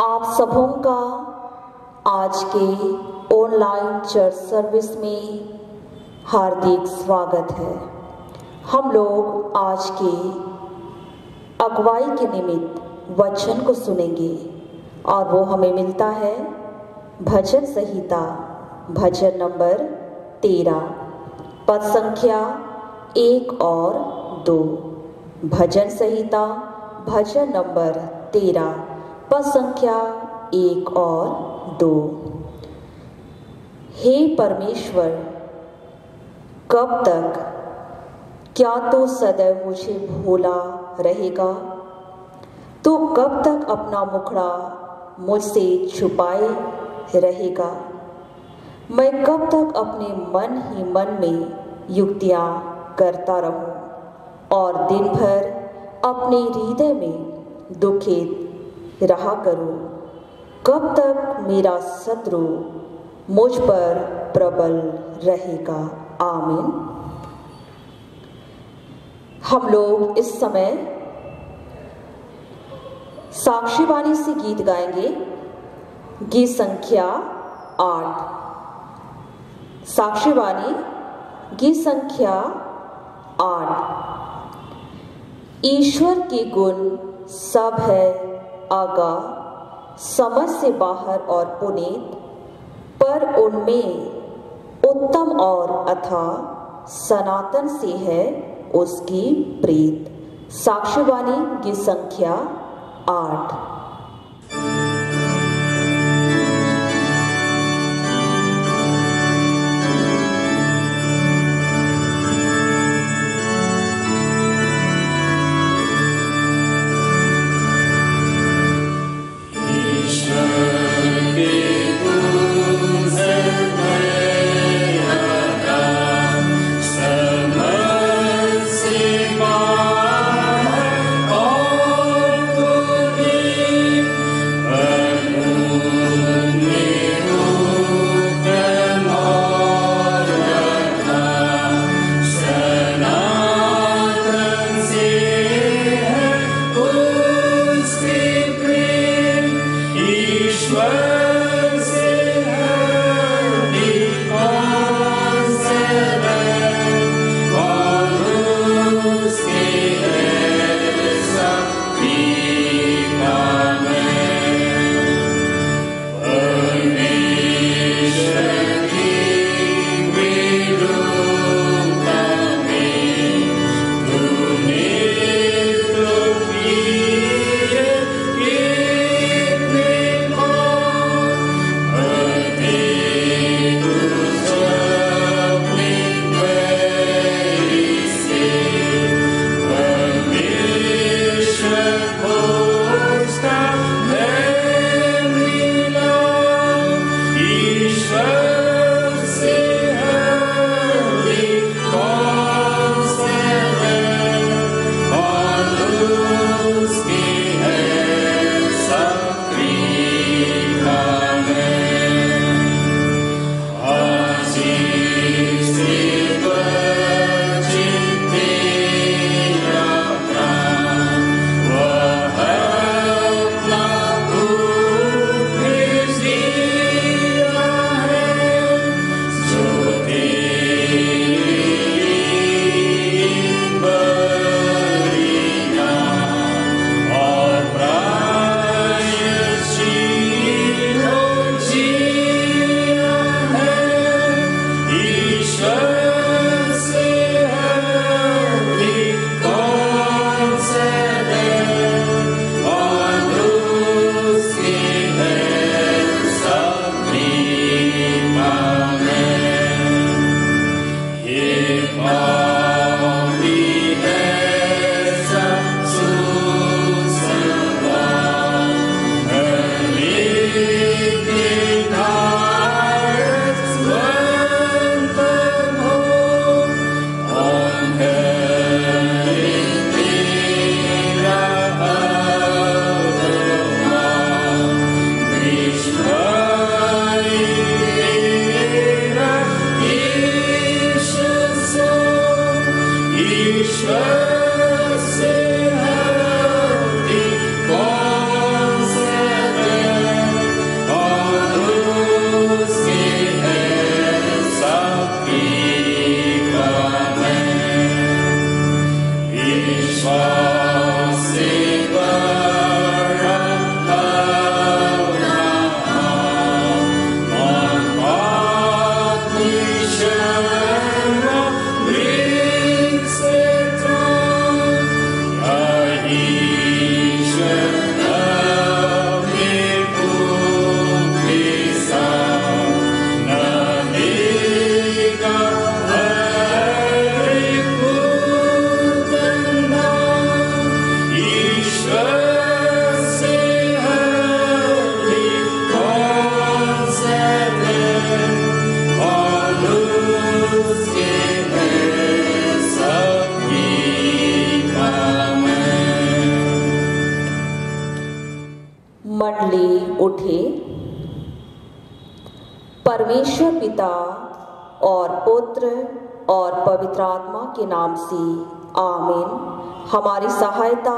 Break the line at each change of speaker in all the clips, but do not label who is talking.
आप सबों का आज के ऑनलाइन चर्च सर्विस में हार्दिक स्वागत है। हम लोग आज के अगुवाई के निमित्त वचन को सुनेंगे और वो हमें मिलता है भजन संहिता भजन नंबर 13 पद संख्या 1 और 2। भजन संहिता भजन नंबर 13 पद संख्या 1 और 2। हे परमेश्वर, कब तक? क्या तो सदैव मुझे भूला रहेगा? तो कब तक अपना मुखड़ा मुझसे छुपाए रहेगा? मैं कब तक अपने मन ही मन में युक्तियां करता रहूं और दिन भर अपने हृदय में दुखित रहा करूं? कब तक मेरा शत्रु मुझ पर प्रबल रहेगा? आमीन। हम लोग इस समय साक्षीवाणी से गीत गाएंगे। गीत संख्या 8। साक्षीवाणी गीत संख्या 8। ईश्वर के गुण सब है आगा, समझ से बाहर और पुनीत, पर उनमें उत्तम और अथाह सनातन से है उसकी प्रीत। साक्षीवाणी की संख्या 8।
Oh
मंडली उठे। परमेश्वर पिता और पुत्र और पवित्र आत्मा के नाम से आमीन। हमारी सहायता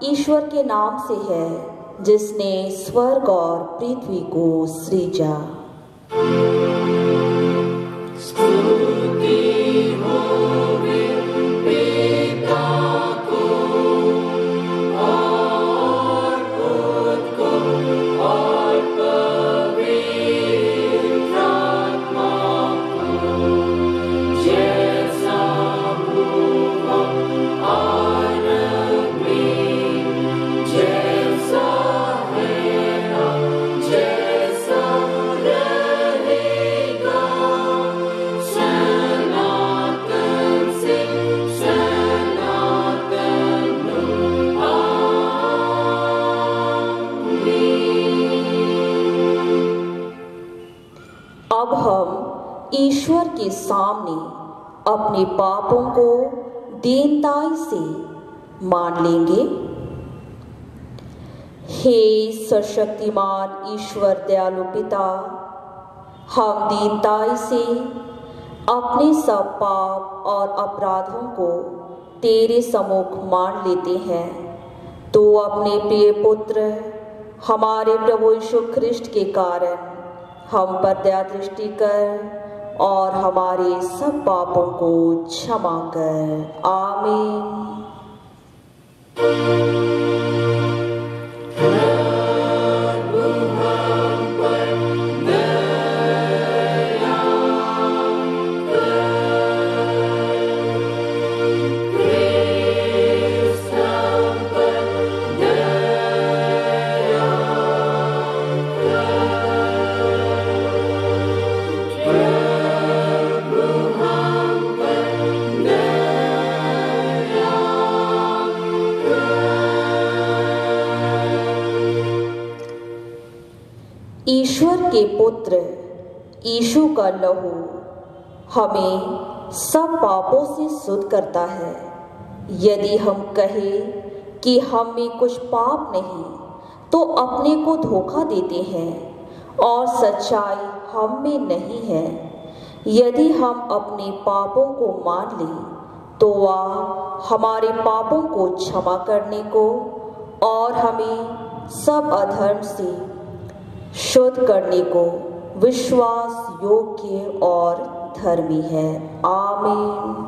ईश्वर के नाम से है, जिसने स्वर्ग और पृथ्वी को सृजा। अब हम ईश्वर के सामने अपने पापों को दीनताई से मान लेंगे। हे सर्वशक्तिमान ईश्वर दयालु पिता, हम दीनताई से अपने सब पाप और अपराधों को तेरे सम्मुख मान लेते हैं। तो अपने प्रिय पुत्र हमारे प्रभु यीशु ख्रिस्ट के कारण हम पर दया दृष्टि कर और हमारे सब पापों को क्षमा कर। आमीन। ईश्वर के पुत्र यीशु का लहू हमें सब पापों से शुद्ध करता है। यदि हम कहें कि हम में कुछ पाप नहीं, तो अपने को धोखा देते हैं और सच्चाई हम में नहीं है। यदि हम अपने पापों को मान लें, तो वह हमारे पापों को क्षमा करने को और हमें सब अधर्म से शुद्ध करने को विश्वास योग्य और धर्मी है। आमीन।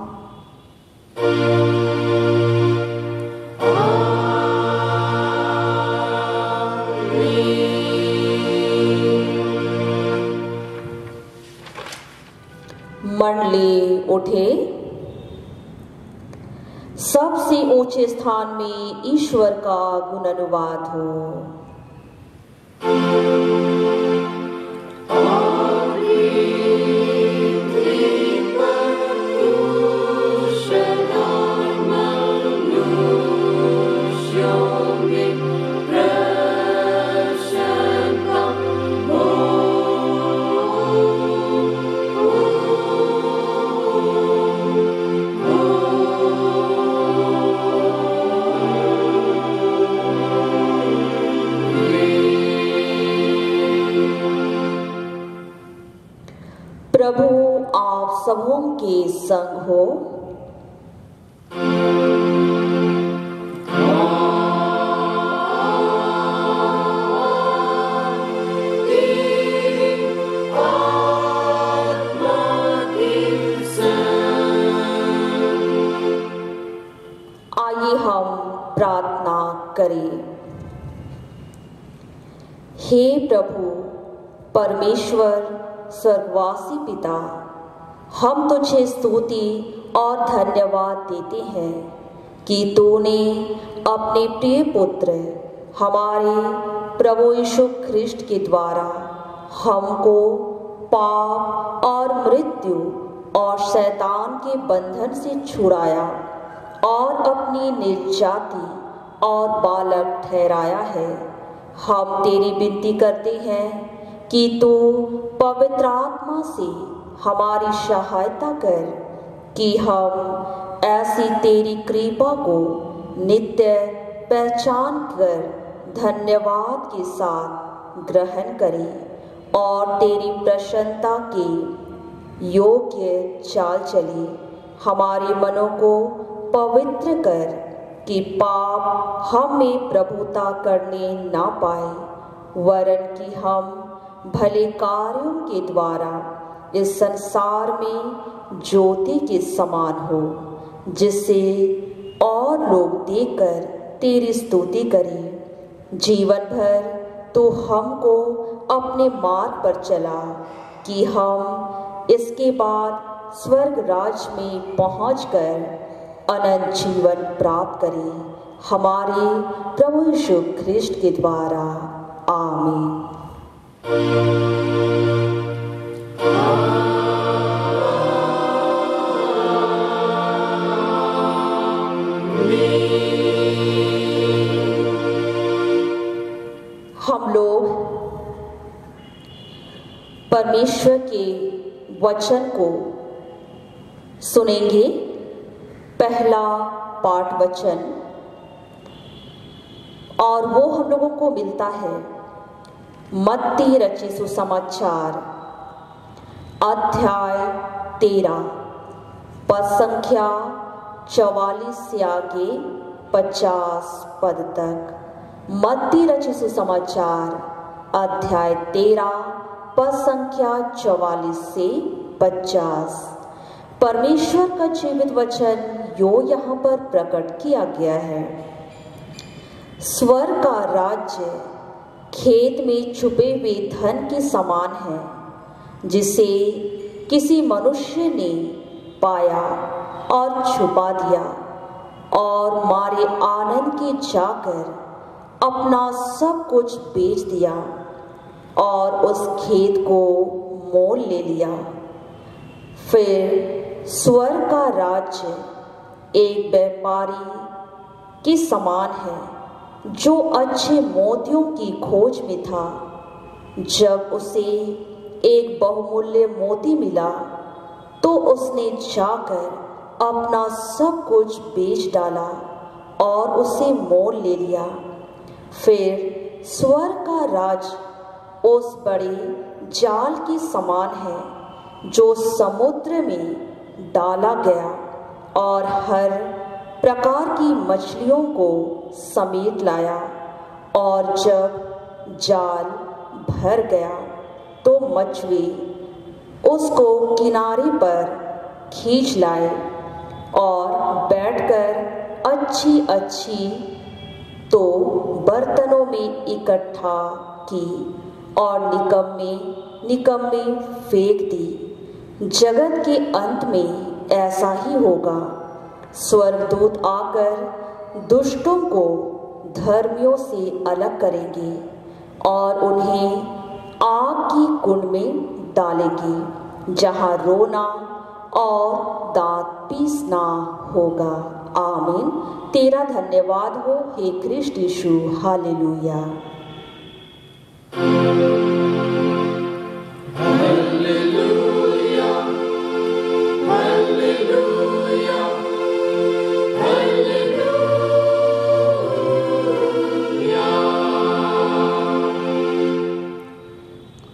मंडली उठे। सबसे ऊंचे स्थान में ईश्वर का गुणानुवाद हो। प्रभु आप सबों के संग हो। आइए हम प्रार्थना करें। हे प्रभु परमेश्वर स्वर्गवासी पिता, हम तुझे स्तुति और धन्यवाद देते हैं कि तूने अपने प्रिय पुत्र हमारे प्रभु यीशु ख्रिस्ट के द्वारा हमको पाप और मृत्यु और शैतान के बंधन से छुड़ाया और अपनी निर्जाति और बालक ठहराया है। हम तेरी विनती करते हैं कि तू पवित्र आत्मा से हमारी सहायता कर कि हम ऐसी तेरी कृपा को नित्य पहचान कर धन्यवाद के साथ ग्रहण करें और तेरी प्रसन्नता के योग्य चाल चले। हमारे मनों को पवित्र कर कि पाप हम में प्रभुता करने ना पाए, वरन कि हम भले कार्यों के द्वारा इस संसार में ज्योति के समान हो, जिससे और लोग देखकर तेरी स्तुति करें। जीवन भर तो हमको अपने मार्ग पर चला कि हम इसके बाद स्वर्ग राज में पहुंचकर अनंत जीवन प्राप्त करें, हमारे प्रभु यीशु ख्रिस्ट के द्वारा। आमीन। हम लोग परमेश्वर के वचन को सुनेंगे। पहला पाठ वचन, और वो हम लोगों को मिलता है मत्ती रचित सुसमाचार अध्याय 13 पद संख्या 44 से आगे 50 पद तक। मत्ती रचित सुसमाचार अध्याय 13 पद संख्या 44 से 50। परमेश्वर का जीवित वचन यो यहाँ पर प्रकट किया गया है। स्वर्ग का राज्य खेत में छुपे हुए धन के समान है, जिसे किसी मनुष्य ने पाया और छुपा दिया, और मारे आनंद के जाकर अपना सब कुछ बेच दिया और उस खेत को मोल ले लिया। फिर स्वर्ग का राज्य एक व्यापारी के समान है जो अच्छे मोतियों की खोज में था। जब उसे एक बहुमूल्य मोती मिला तो उसने जाकर अपना सब कुछ बेच डाला और उसे मोल ले लिया। फिर स्वर्ग का राज उस बड़े जाल के समान है जो समुद्र में डाला गया और हर प्रकार की मछलियों को समेट लाया। और जब जाल भर गया तो मछुए उसको किनारे पर खींच लाए और बैठकर अच्छी अच्छी तो बर्तनों में इकट्ठा की और निकम्मे फेंक दी। जगत के अंत में ऐसा ही होगा। स्वर्गदूत आकर दुष्टों को धर्मियों से अलग करेंगे और उन्हें आग की कुंड में डालेंगे, जहां रोना और दांत पीसना होगा। आमीन। तेरा धन्यवाद हो हे ख्रिस्ट यीशु। हालेलुया।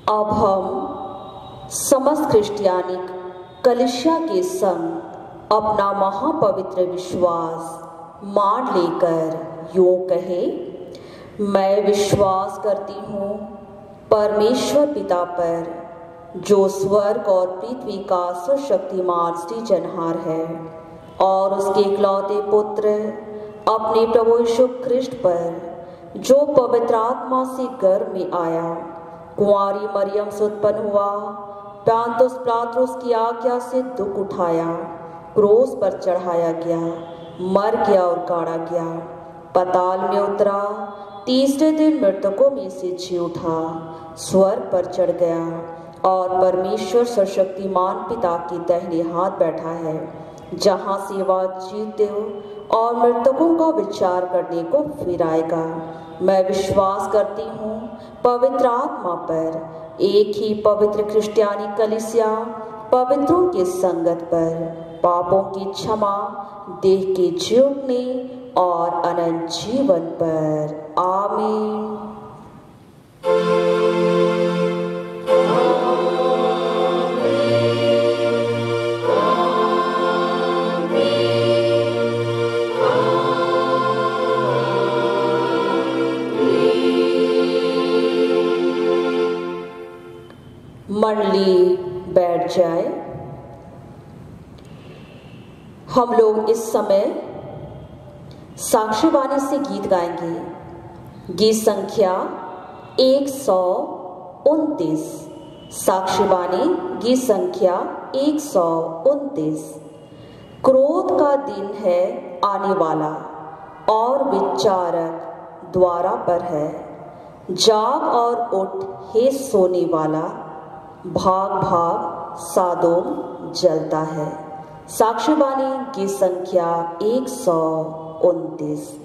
अब हम समस्त क्रिस्टियानिक कलीसिया के संग अपना महापवित्र विश्वास मान लेकर यूं कहे, मैं विश्वास करती हूँ परमेश्वर पिता पर, जो स्वर्ग और पृथ्वी का सर्वशक्तिमान सृजनहार है, और उसके इकलौते पुत्र अपने प्रभु यीशु ख्रिस्ट पर, जो पवित्र आत्मा से गर्भ में आया, कुंवारी मरियम से उत्पन्न हुआ, पांतुस पिलातुस की आज्ञा से दुख उठाया, क्रूस पर चढ़ाया गया, मर गया और गाड़ा गया, पाताल में उतरा, तीसरे दिन मृतकों में से जी उठा, स्वर्ग पर चढ़ गया और परमेश्वर सर्वशक्तिमान पिता की दाहिने हाथ बैठा है, जहाँ से वह जीते और मृतकों का विचार करने को फिर आएगा। मैं विश्वास करती हूँ पवित्र आत्मा पर, एक ही पवित्र क्रिस्टियानी कलीसिया, पवित्रों की संगत पर, पापों की क्षमा, देह के जी उठने और अनंत जीवन पर। आमीन। मंडली बैठ जाए। हम लोग इस समय साक्षीवाणी से गीत गाएंगे। गीत संख्या 129। साक्षीवाणी गीत संख्या 129। क्रोध का दिन है आने वाला और विचारक द्वारा पर है। जाग और उठ हे सोने वाला, भाग भाग सादोम जलता है। साक्षीवाणी की संख्या 129।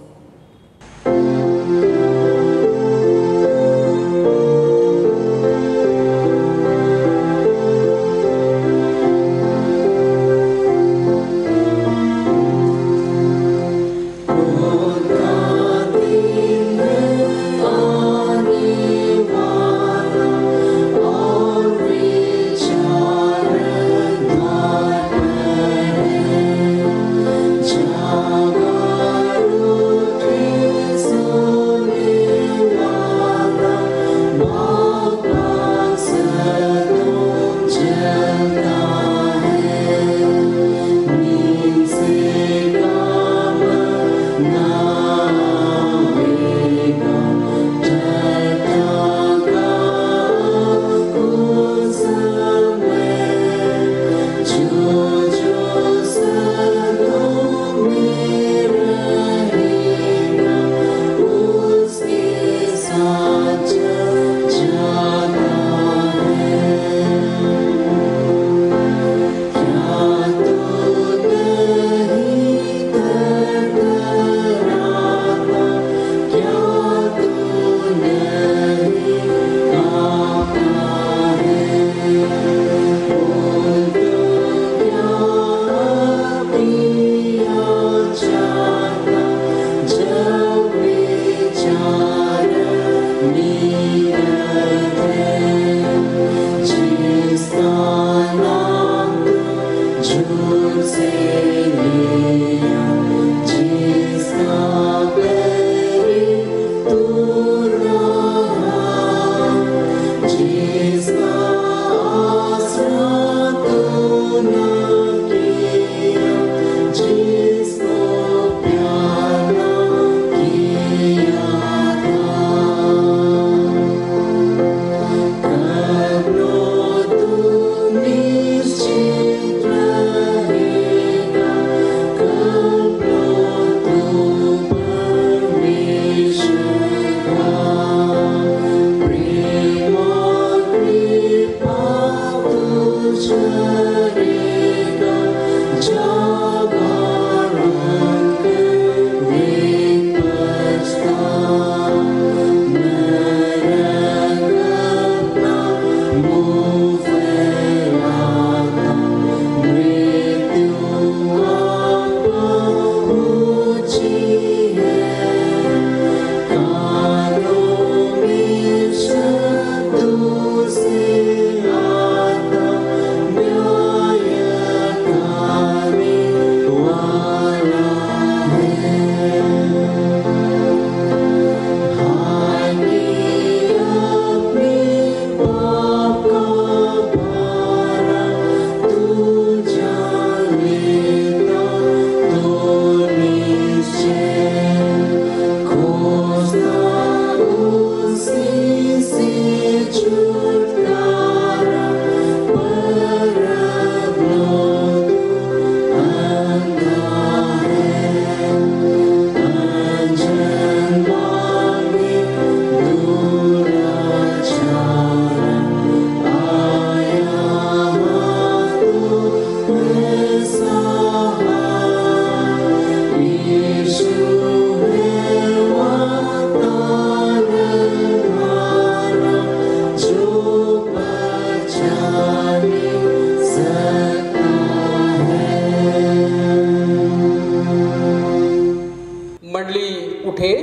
उठे।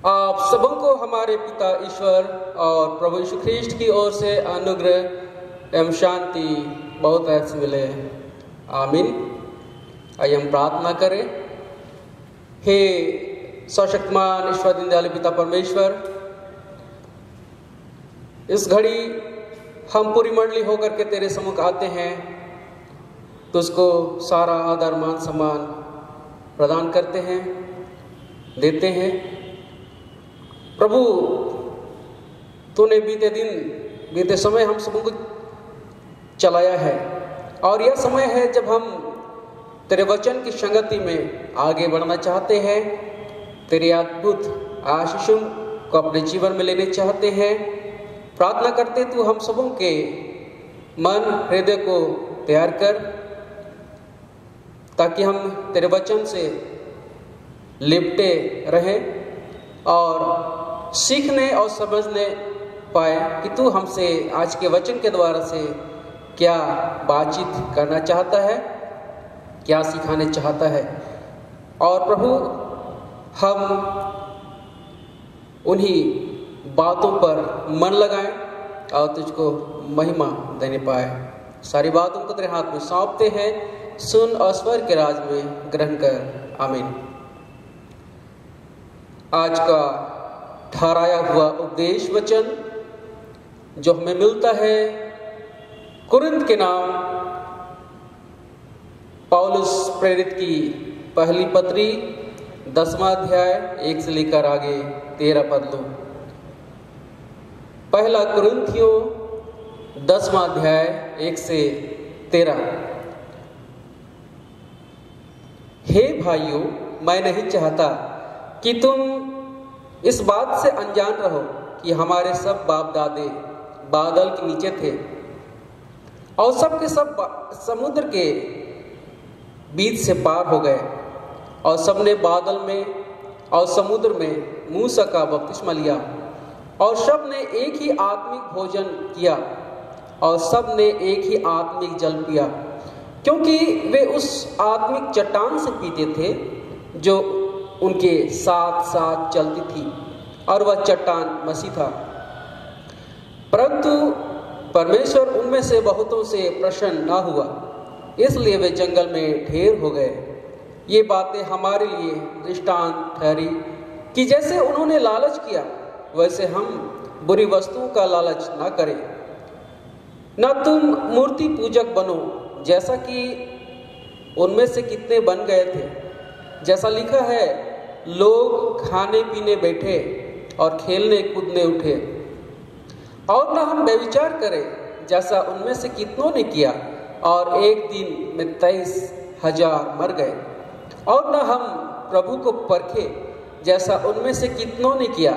आप सबों को हमारे पिता ईश्वर और प्रभु यीशु ख्रीष्ट की ओर से अनुग्रह एवं शांति बहुत ऐसे मिले। आमीन। आइए हम प्रार्थना करें। हे सर्वशक्तिमान ईश्वर दीनदयालु पिता परमेश्वर, इस घड़ी हम पूरी मंडली होकर के तेरे सम्मुख आते हैं, तुझको सारा आदर मान सम्मान प्रदान करते हैं, देते हैं। प्रभु, तूने बीते दिन बीते समय हम सबको चलाया है और यह समय है जब हम तेरे वचन की संगति में आगे बढ़ना चाहते हैं, तेरी अद्भुत आशीषों को अपने जीवन में लेने चाहते हैं। प्रार्थना करते तू हम सबों के मन हृदय को तैयार कर, ताकि हम तेरे वचन से लिपटे रहें और सीखने और समझने पाए कि तू हमसे आज के वचन के द्वारा से क्या बातचीत करना चाहता है, क्या सिखाने चाहता है। और प्रभु, हम उन्हीं बातों पर मन लगाएं और तुझको महिमा देने पाए। सारी बातों को तेरे हाथ में सौंपते हैं, सुन और स्वर्ग के राज में ग्रहण कर। आमीन। आज का ठहराया हुआ उपदेश वचन जो हमें मिलता है कुरिन्थ के नाम पौलुस प्रेरित की पहली पत्री 10वां अध्याय 1 से लेकर आगे 13 पद लो। पहला कुरिन्थियों 10वां अध्याय 1 से 13। हे भाइयों, मैं नहीं चाहता कि तुम इस बात से अनजान रहो कि हमारे सब बाप दादे बादल के नीचे थे और सब के सब समुद्र के बीच से पार हो गए और सबने बादल में और समुद्र में मूसा का बपतिस्मा लिया और सब ने एक ही आत्मिक भोजन किया और सब ने एक ही आत्मिक जल पिया, क्योंकि वे उस आत्मिक चट्टान से पीते थे जो उनके साथ साथ चलती थी, और वह चट्टान मसीह था। परंतु परमेश्वर उनमें से बहुतों से प्रसन्न न हुआ, इसलिए वे जंगल में ढेर हो गए। ये बातें हमारे लिए दृष्टांत ठहरी कि जैसे उन्होंने लालच किया वैसे हम बुरी वस्तुओं का लालच न करें। न तुम मूर्ति पूजक बनो, जैसा कि उनमें से कितने बन गए थे। जैसा लिखा है, लोग खाने पीने बैठे और खेलने कूदने उठे। और न हम व्यभिचार करें, जैसा उनमें से कितनों ने किया और एक दिन में 23,000 मर गए। और न हम प्रभु को परखे, जैसा उनमें से कितनों ने किया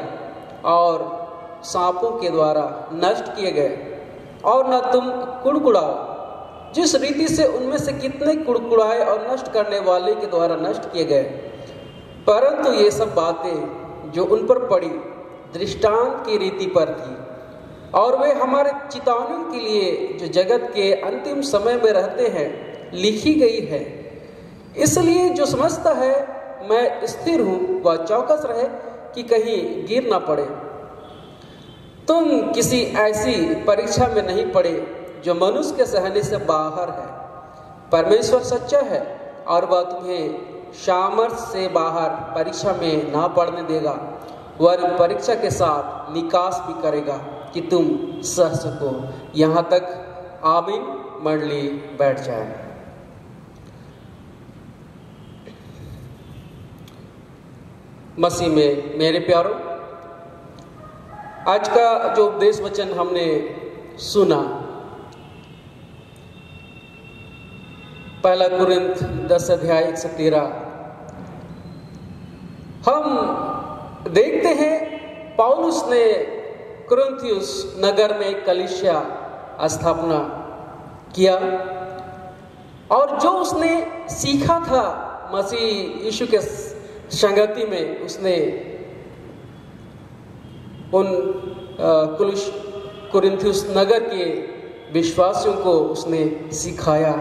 और सांपों के द्वारा नष्ट किए गए। और न तुम कुड़कुड़ाओ, जिस रीति से उनमें से कितने कुड़कुड़ाए और नष्ट करने वाले के द्वारा नष्ट किए गए। परंतु ये सब बातें जो उन पर पड़ी दृष्टांत की रीति पर थी, और वे हमारे चेतावनी के लिए जो जगत के अंतिम समय में रहते हैं लिखी गई है। इसलिए जो समझता है मैं स्थिर हूँ वह चौकस रहे कि कहीं गिर ना पड़े। तुम किसी ऐसी परीक्षा में नहीं पड़े जो मनुष्य के सहने से बाहर है। परमेश्वर सच्चा है और वह तुम्हें सामर्थ्य से बाहर परीक्षा में ना पड़ने देगा, वह परीक्षा के साथ निकास भी करेगा कि तुम सह सको। यहाँ तक आमीन। मंडली बैठ जाए। मसीह में मेरे प्यारों, आज का जो उपदेश वचन हमने सुना, पहला कुरिन्थ 10 अध्याय 1 से 13, हम देखते हैं पौलुस ने कुरिन्थियुस नगर में कलीसिया स्थापना किया और जो उसने सीखा था मसीह यीशु के संगति में, उसने उन कुरिन्थियुस नगर के विश्वासियों को उसने सिखाया।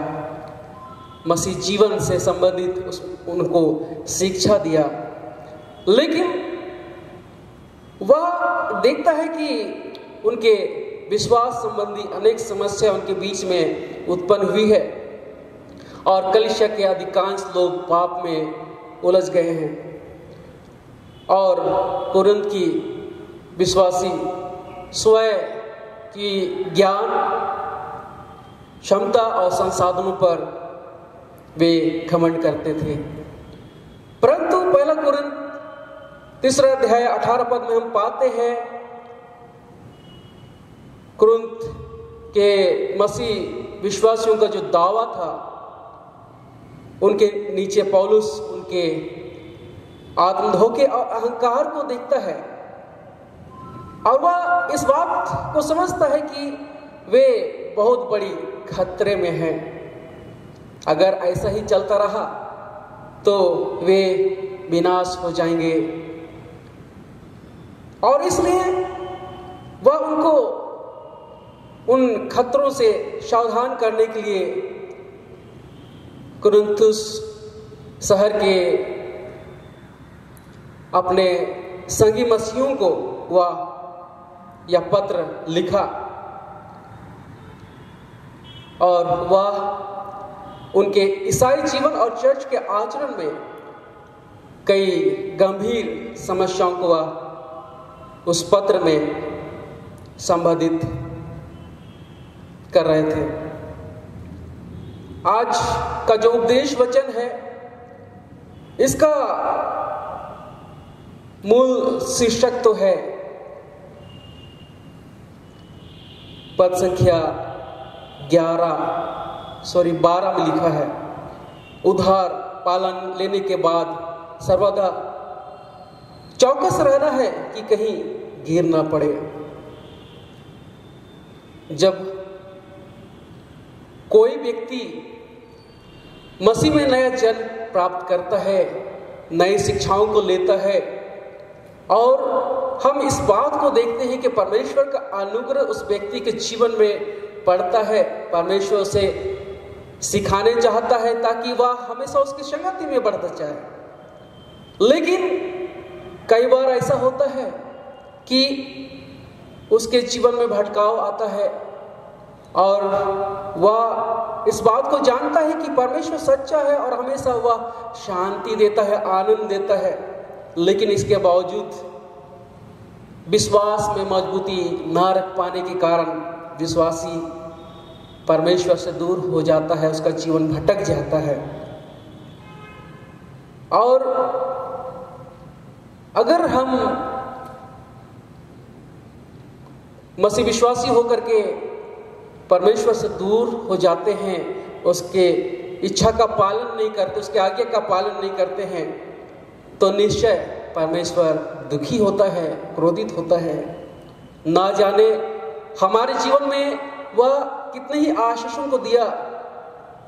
मसीह जीवन से संबंधित उनको शिक्षा दिया। लेकिन वह देखता है कि उनके विश्वास संबंधी अनेक समस्या उनके बीच में उत्पन्न हुई है और कलीसिया के अधिकांश लोग पाप में उलझ गए हैं और कुरिन्थ की विश्वासी स्वयं की ज्ञान, क्षमता और संसाधनों पर वे घमंड करते थे। परंतु पहला कुरिन्थ 3 अध्याय 18 पद में हम पाते हैं कुरिन्थ के मसीह विश्वासियों का जो दावा था, उनके नीचे पौलुस उनके आत्मधोखे और अहंकार को देखता है और वह इस बात को समझता है कि वे बहुत बड़ी खतरे में हैं। अगर ऐसा ही चलता रहा तो वे विनाश हो जाएंगे और इसलिए वह उनको उन खतरों से सावधान करने के लिए कुरिन्थुस शहर के अपने संगी मसीहों को वह यह पत्र लिखा और वह उनके ईसाई जीवन और चर्च के आचरण में कई गंभीर समस्याओं को वह उस पत्र में संबोधित कर रहे थे। आज का जो उपदेश वचन है, इसका मूल शीर्षक तो है पद संख्या 12 में लिखा है, उधार पालन लेने के बाद सर्वदा चौकस रहना है कि कहीं गिर ना पड़े। जब कोई व्यक्ति मसीह में नया जन्म प्राप्त करता है, नई शिक्षाओं को लेता है और हम इस बात को देखते हैं कि परमेश्वर का अनुग्रह उस व्यक्ति के जीवन में पड़ता है, परमेश्वर उसे सिखाने चाहता है ताकि वह हमेशा उसकी संगति में बढ़ता जाए। लेकिन कई बार ऐसा होता है कि उसके जीवन में भटकाव आता है और वह इस बात को जानता है कि परमेश्वर सच्चा है और हमेशा वह शांति देता है, आनंद देता है, लेकिन इसके बावजूद विश्वास में मजबूती ना रख पाने के कारण विश्वासी परमेश्वर से दूर हो जाता है, उसका जीवन भटक जाता है। और अगर हम मसीह विश्वासी होकर के परमेश्वर से दूर हो जाते हैं, उसके इच्छा का पालन नहीं करते, उसके आज्ञा का पालन नहीं करते हैं, तो निश्चय परमेश्वर दुखी होता है, क्रोधित होता है। ना जाने हमारे जीवन में वह कितने ही आशीषों को दिया,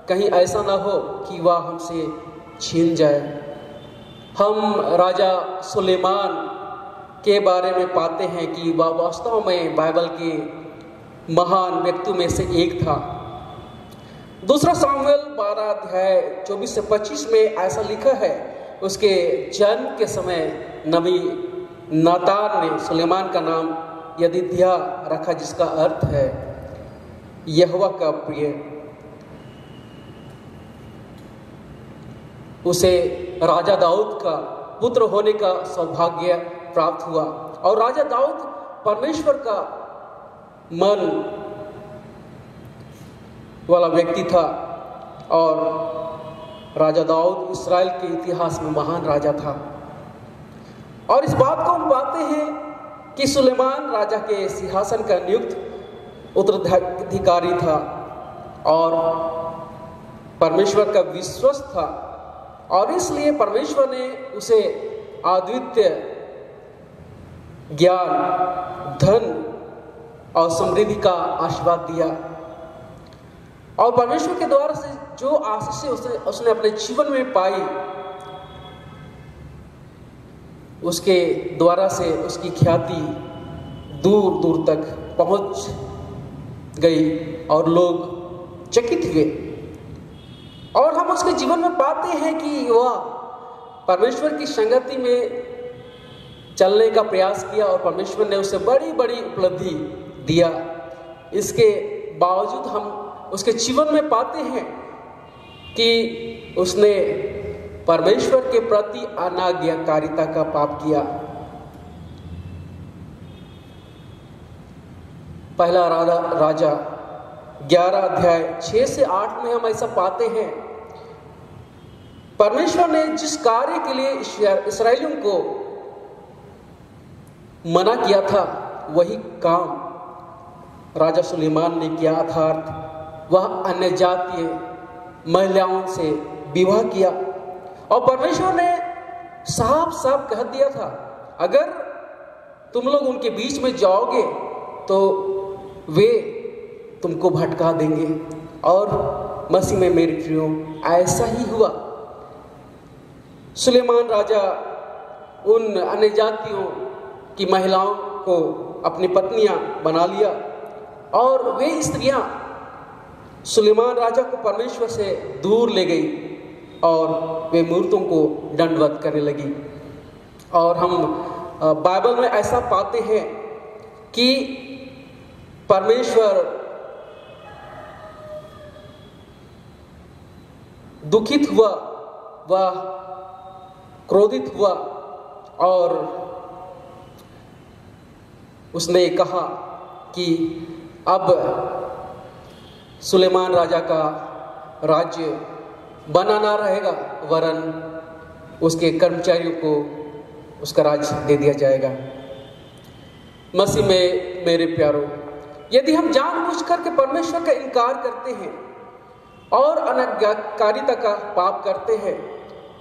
कहीं ऐसा ना हो कि वह हमसे छीन जाए। हम राजा सुलेमान के बारे में पाते हैं कि वह वास्तव में बाइबल के महान व्यक्तियों में से एक था। 2 सामुएल 12 अध्याय 24 से 25 में ऐसा लिखा है, उसके जन्म के समय नबी नातान ने सुलेमान का नाम यदिद्या रखा, जिसका अर्थ है यहोवा का प्रिय। उसे राजा दाऊद का पुत्र होने का सौभाग्य प्राप्त हुआ और राजा दाऊद परमेश्वर का मन वाला व्यक्ति था और राजा दाऊद इस्राएल के इतिहास में महान राजा था। और इस बात को हम पाते हैं कि सुलेमान राजा के सिंहासन का नियुक्त उत्तराधिकारी था और परमेश्वर का विश्वस्त था और इसलिए परमेश्वर ने उसे अद्वितीय ज्ञान, धन और समृद्धि का आशीर्वाद दिया। और परमेश्वर के द्वारा से जो आशीष उसने अपने जीवन में पाई, उसके द्वारा से उसकी ख्याति दूर दूर तक पहुंच गई और लोग चकित हुए। और हम उसके जीवन में पाते हैं कि वह परमेश्वर की संगति में चलने का प्रयास किया और परमेश्वर ने उसे बड़ी बड़ी उपलब्धि दिया। इसके बावजूद हम उसके जीवन में पाते हैं कि उसने परमेश्वर के प्रति अनाज्ञाकारिता का पाप किया। पहला राजा 11 अध्याय 6 से 8 में हम ऐसा पाते हैं। परमेश्वर ने जिस कार्य के लिए इस्राएलियों को मना किया था वही काम राजा सुलेमान ने किया, अर्थात वह अन्य जातीय महिलाओं से विवाह किया। और परमेश्वर ने साफ साफ कह दिया था, अगर तुम लोग उनके बीच में जाओगे तो वे तुमको भटका देंगे। और मसीह में मेरे प्रियो ऐसा ही हुआ। सुलेमान राजा उन अन्य जातियों की महिलाओं को अपनी पत्नियां बना लिया और वे स्त्रियां सुलेमान राजा को परमेश्वर से दूर ले गई और वे मूर्तों को दंडवत करने लगी। और हम बाइबल में ऐसा पाते हैं कि परमेश्वर दुखित हुआ, वह क्रोधित हुआ और उसने कहा कि अब सुलेमान राजा का राज्य बना ना रहेगा, वरन उसके कर्मचारियों को उसका राज्य दे दिया जाएगा। मसीह में मेरे प्यारों, यदि हम जानबूझ करके परमेश्वर का इनकार करते हैं और अनाज्ञाकारिता का पाप करते हैं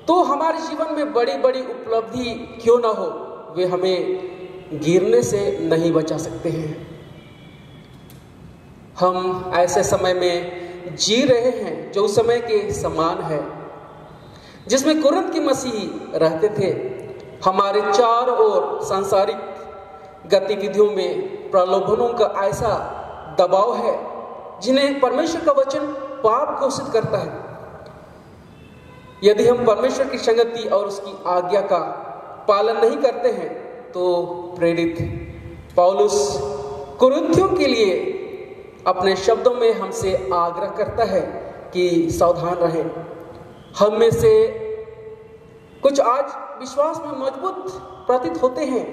तो हमारे जीवन में बड़ी बड़ी उपलब्धि क्यों ना हो, वे हमें गिरने से नहीं बचा सकते हैं। हम ऐसे समय में जी रहे हैं जो उस समय के समान है जिसमें कुरिन्थ की मसीही रहते थे। हमारे चारों ओर सांसारिक गतिविधियों में प्रलोभनों का ऐसा दबाव है जिन्हें परमेश्वर का वचन पाप घोषित करता है। यदि हम परमेश्वर की संगति और उसकी आज्ञा का पालन नहीं करते हैं तो प्रेरित पौलुस कुरिन्थियों के लिए अपने शब्दों में हमसे आग्रह करता है कि सावधान रहें। हम में से कुछ आज विश्वास में मजबूत प्रतीत होते हैं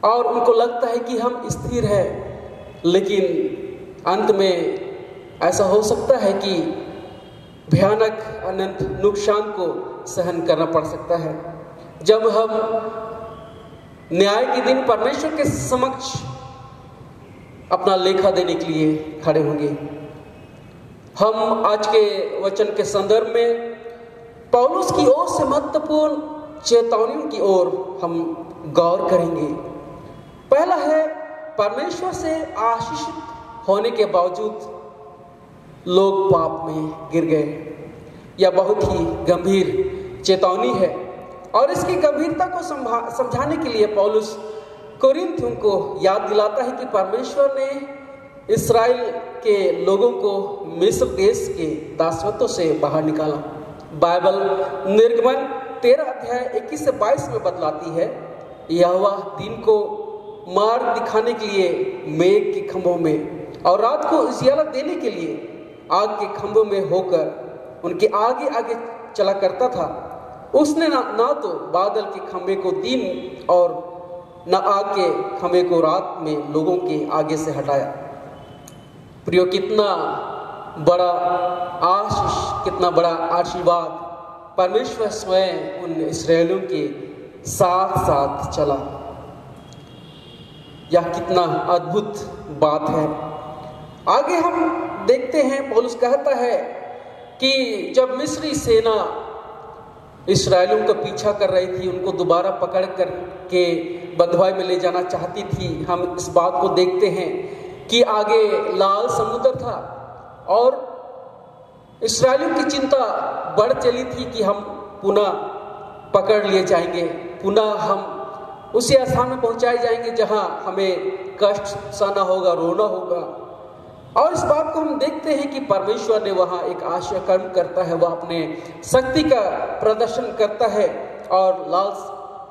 और उनको लगता है कि हम स्थिर हैं, लेकिन अंत में ऐसा हो सकता है कि भयानक अनंत नुकसान को सहन करना पड़ सकता है। जब हम न्याय के दिन परमेश्वर के समक्ष अपना लेखा देने के लिए खड़े होंगे। हम आज के वचन के संदर्भ में पौलुस की ओर से महत्वपूर्ण चेतावनियों की ओर हम गौर करेंगे। पहला है, परमेश्वर से आशीषित होने के बावजूद लोग पाप में गिर गए। यह बहुत ही गंभीर चेतावनी है और इसकी गंभीरता को समझाने के लिए पौलुस कुरिन्थियों को याद दिलाता है कि परमेश्वर ने इस्राएल के लोगों को मिस्र देश के दासत्व से बाहर निकाला। बाइबल निर्गमन 13 अध्याय 21 से 22 में बतलाती है, यहोवा दिन को मार्ग दिखाने के लिए मेघ के खंभों में और रात को उजियाला देने के लिए आग के खंभों में होकर उनके आगे आगे चला करता था। उसने ना तो बादल के खंभे को दिन और न आग के खंभे को रात में लोगों के आगे से हटाया। प्रियो, कितना बड़ा आशीष, कितना बड़ा आशीर्वाद परमेश्वर स्वयं उन इस्राएलियों के साथ साथ चला। यह कितना अद्भुत बात है। आगे हम देखते हैं, पौलुस कहता है कि जब मिस्री सेना इस्राएलियों का पीछा कर रही थी, उनको दोबारा पकड़ कर के बंधुआई में ले जाना चाहती थी, हम इस बात को देखते हैं कि आगे लाल समुद्र था और इस्राएलियों की चिंता बढ़ चली थी कि हम पुनः पकड़ लिए जाएंगे, पुनः हम उसी स्थान में पहुंचाए जाएंगे जहां हमें कष्ट सहना होगा, रोना होगा। और इस बात को हम देखते हैं कि परमेश्वर ने वहां एक आश्चर्य कर्म करता है, वह अपने शक्ति का प्रदर्शन करता है और लाल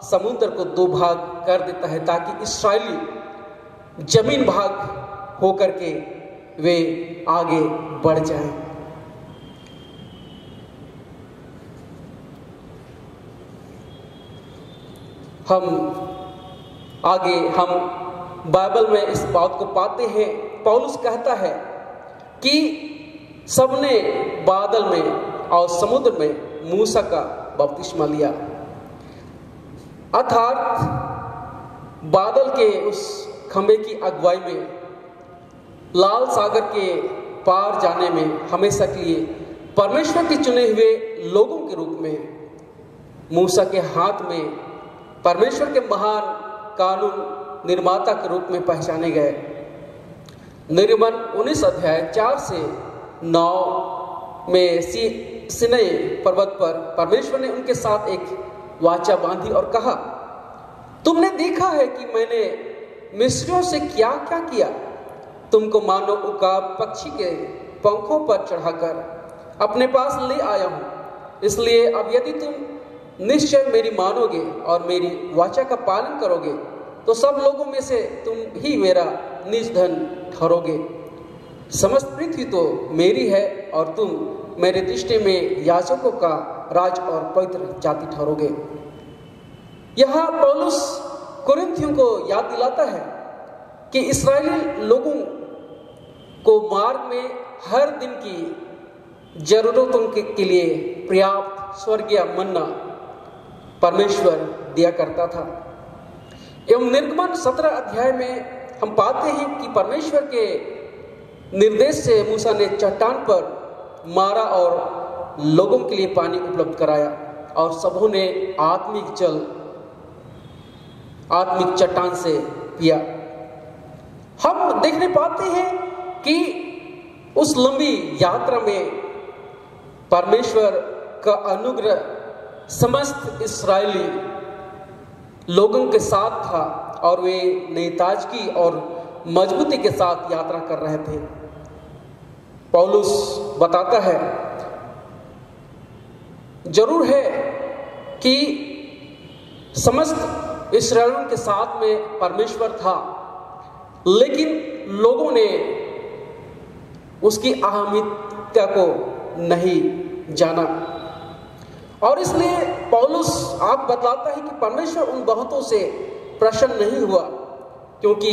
समुद्र को दो भाग कर देता है ताकि इस्राएली जमीन भाग होकर के वे आगे बढ़ जाएं। हम बाइबल में इस बात को पाते हैं। पौलुस कहता है कि सबने बादल में और समुद्र में मूसा का बपतिस्मा लिया, अर्थात बादल के उस खंबे की अगुवाई में लाल सागर के पार जाने में हमेशा के लिए परमेश्वर के चुने हुए लोगों के रूप में मूसा के हाथ में परमेश्वर के महान कानून निर्माता के रूप में पहचाने गए। निर्गमन 19 अध्याय 4 से 9 में सीनै पर्वत पर परमेश्वर ने उनके साथ एक वाचा बांधी और कहा, तुमने देखा है कि मैंने मिस्रियों से क्या क्या किया। तुमको मानो उकाब पक्षी के पंखों पर चढ़ाकर अपने पास ले आया हूं। इसलिए अब यदि तुम निश्चय मेरी मानोगे और मेरी वाचा का पालन करोगे तो सब लोगों में से तुम ही मेरा निज धन ठहरोगे। समस्त पृथ्वी तो मेरी है और तुम मेरे दृष्टि में याजकों का राज और पवित्र जाति ठहरोगे। यहाँ पौलुस कुरिन्थियों को याद दिलाता है कि इस्राएली लोगों को मार्ग में हर दिन की जरूरतों के लिए पर्याप्त स्वर्गीय मन्ना परमेश्वर दिया करता था। एवं निर्गमन 17 अध्याय में हम पाते हैं कि परमेश्वर के निर्देश से मूसा ने चट्टान पर मारा और लोगों के लिए पानी उपलब्ध कराया और सबों ने आत्मिक चट्टान से पिया। हम देखने पाते हैं कि उस लंबी यात्रा में परमेश्वर का अनुग्रह समस्त इस्राएली लोगों के साथ था और वे नई ताजगी और मजबूती के साथ यात्रा कर रहे थे। पौलुस बताता है, जरूर है कि समस्त इस्राएलियों के साथ में परमेश्वर था, लेकिन लोगों ने उसकी अहमियत को नहीं जाना और इसलिए पौलुस आप बतलाता है कि परमेश्वर उन बहुतों से प्रसन्न नहीं हुआ क्योंकि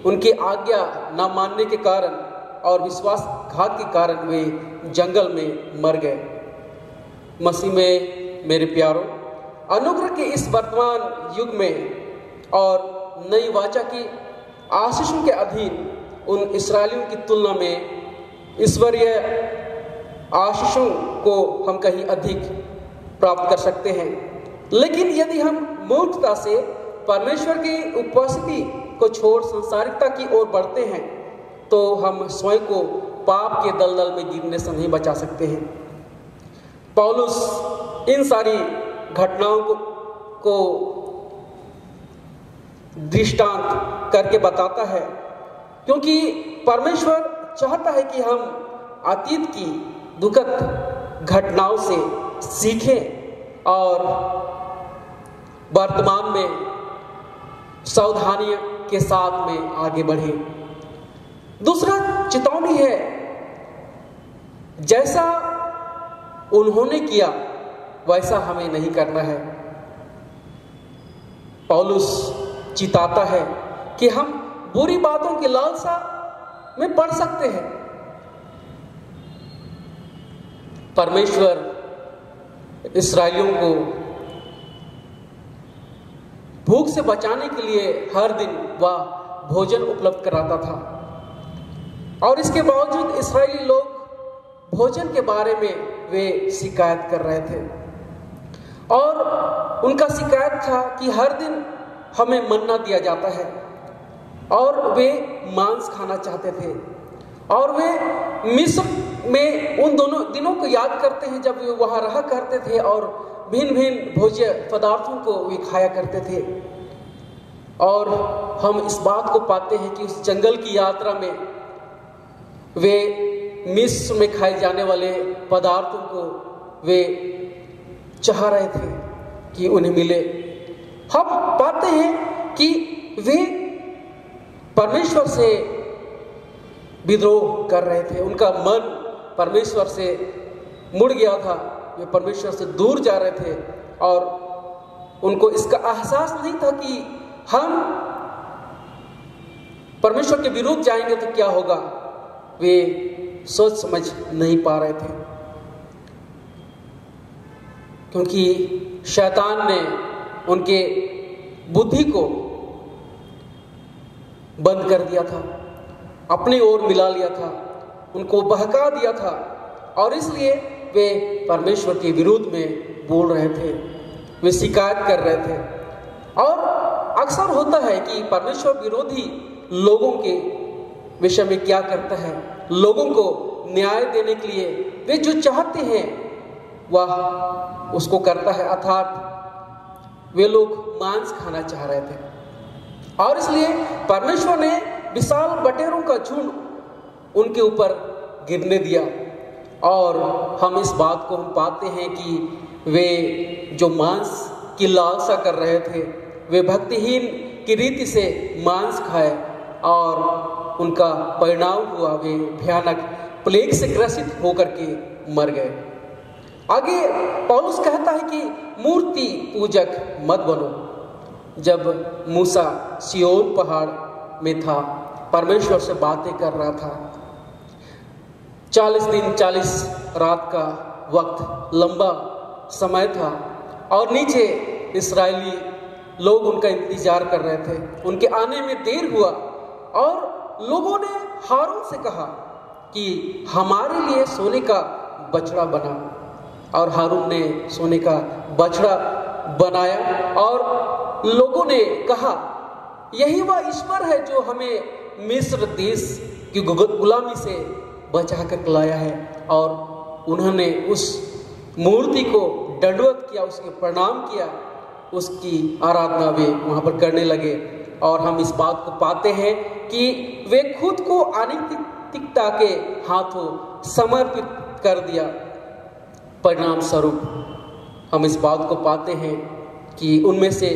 उनकी आज्ञा न मानने के कारण और विश्वासघात के कारण वे जंगल में मर गए। मसीह में मेरे प्यारों, अनुग्रह के इस वर्तमान युग में और नई वाचा की आशीषों के अधीन उन इस्राएलियों की तुलना में ईश्वरीय आशीषों को हम कहीं अधिक प्राप्त कर सकते हैं। लेकिन यदि हम मूर्खता से परमेश्वर की उपस्थिति को छोड़ संसारिकता की ओर बढ़ते हैं तो हम स्वयं को पाप के दलदल में गिरने से नहीं बचा सकते हैं। पौलुस इन सारी घटनाओं को दृष्टांत करके बताता है क्योंकि परमेश्वर चाहता है कि हम अतीत की दुखद घटनाओं से सीखें और वर्तमान में सावधानी के साथ में आगे बढ़ें। दूसरा चेतावनी है, जैसा उन्होंने किया वैसा हमें नहीं करना है। पौलुस चिताता है कि हम बुरी बातों की लालसा में पड़ सकते हैं। परमेश्वर इस्राएलियों को भूख से बचाने के लिए हर दिन वह भोजन उपलब्ध कराता था और इसके बावजूद इस्राएली लोग भोजन के बारे में वे शिकायत कर रहे थे और उनका शिकायत था कि हर दिन हमें मन्ना दिया जाता है और वे मांस खाना चाहते थे और वे मिस्र में उन दोनों दिनों को याद करते हैं जब वे वहां रहा करते थे और भिन्न भिन्न भोज्य पदार्थों को वे खाया करते थे। और हम इस बात को पाते हैं कि उस जंगल की यात्रा में वे मिस्र में खाए जाने वाले पदार्थों को वे चाह रहे थे कि उन्हें मिले हम पाते हैं कि वे परमेश्वर से विद्रोह कर रहे थे, उनका मन परमेश्वर से मुड़ गया था, वे परमेश्वर से दूर जा रहे थे और उनको इसका एहसास नहीं था कि हम परमेश्वर के विरुद्ध जाएंगे तो क्या होगा। वे सोच समझ नहीं पा रहे थे, क्योंकि शैतान ने उनके बुद्धि को बंद कर दिया था, अपनी ओर मिला लिया था, उनको बहका दिया था और इसलिए वे परमेश्वर के विरुद्ध में बोल रहे थे, वे शिकायत कर रहे थे। और अक्सर होता है कि परमेश्वर विरोधी लोगों के विषय में क्या करता है, लोगों को न्याय देने के लिए वे जो चाहते हैं वह उसको करता है। अर्थात वे लोग मांस खाना चाह रहे थे और इसलिए परमेश्वर ने विशाल बटेरों का झुंड उनके ऊपर गिरने दिया। और हम इस बात को हम पाते हैं कि वे जो मांस की लालसा कर रहे थे, वे भक्तिहीन की रीति से मांस खाए और उनका परिणाम हुआ, वे भयानक प्लेग से ग्रसित होकर के मर गए। आगे पौलुस कहता है कि मूर्ति पूजक मत बनो। जब मूसा सिय्योन पहाड़ में था, परमेश्वर से बातें कर रहा था, 40 दिन 40 रात का वक्त लंबा समय था और नीचे इस्राएली लोग उनका इंतजार कर रहे थे, उनके आने में देर हुआ और लोगों ने हारून से कहा कि हमारे लिए सोने का बछड़ा बना। और हारून ने सोने का बछड़ा बनाया और लोगों ने कहा यही वह ईश्वर है जो हमें मिस्र देश की गुलामी से बचा कर लाया है। और उन्होंने उस मूर्ति को दंडवत किया, उसके प्रणाम किया, उसकी आराधना वे वहाँ पर करने लगे। और हम इस बात को पाते हैं कि वे खुद को अनैतिकता के हाथों समर्पित कर दिया। परिणाम स्वरूप हम इस बात को पाते हैं कि उनमें से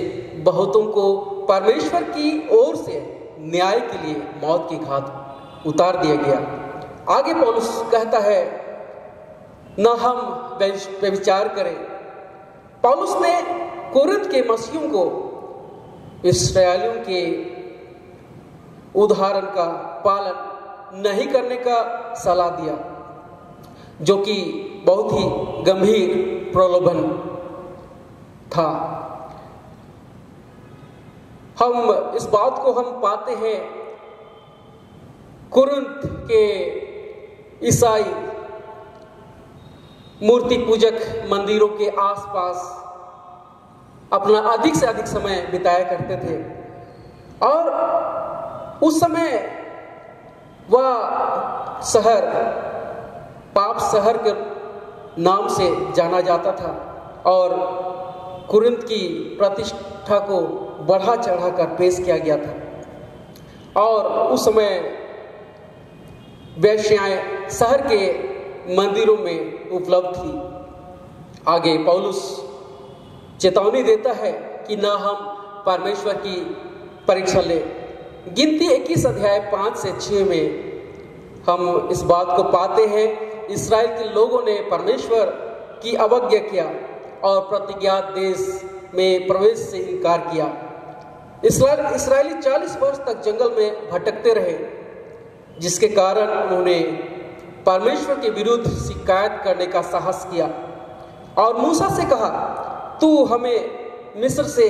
बहुतों को परमेश्वर की ओर से न्याय के लिए मौत की घात उतार दिया गया। आगे पौलुस कहता है न हम व्यभिचार करें। पौलुस ने कोरिन्थ के मसीहियों को इस्राएलियों के उदाहरण का पालन नहीं करने का सलाह दिया, जो कि बहुत ही गंभीर प्रलोभन था। हम इस बात को हम पाते हैं, कोरिन्थ के ईसाई मूर्ति पूजक मंदिरों के आसपास अपना अधिक से अधिक समय बिताया करते थे और उस समय वह शहर पाप शहर के नाम से जाना जाता था और कोरिन्थ की प्रतिष्ठा को बढ़ा चढ़ाकर पेश किया गया था। और उस समय वेश्याएं शहर के मंदिरों में उपलब्ध थी। आगे पौलुस चेतावनी देता है कि ना हम परमेश्वर की परीक्षा ले। गिनती 21 अध्याय 5 से 6 में हम इस बात को पाते हैं, इस्राएल के लोगों ने परमेश्वर की अवज्ञा किया और प्रतिज्ञात देश में प्रवेश से इनकार किया। इस्राएली 40 वर्ष तक जंगल में भटकते रहे, जिसके कारण उन्होंने परमेश्वर के विरुद्ध शिकायत करने का साहस किया और मूसा से कहा, तू हमें मिस्र से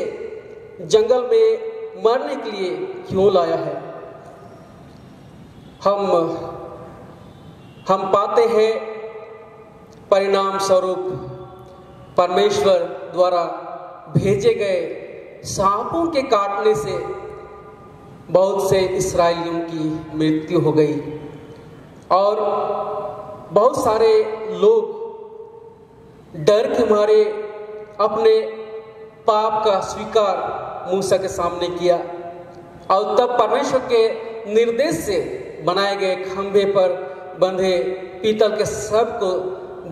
जंगल में मरने के लिए क्यों लाया है। हम पाते हैं परिणाम स्वरूप परमेश्वर द्वारा भेजे गए सांपों के काटने से बहुत से इस्राएलियों की मृत्यु हो गई और बहुत सारे लोग डर के मारे अपने पाप का स्वीकार मूसा के सामने किया और तब परमेश्वर के निर्देश से बनाए गए खंभे पर बंधे पीतल के सर्प को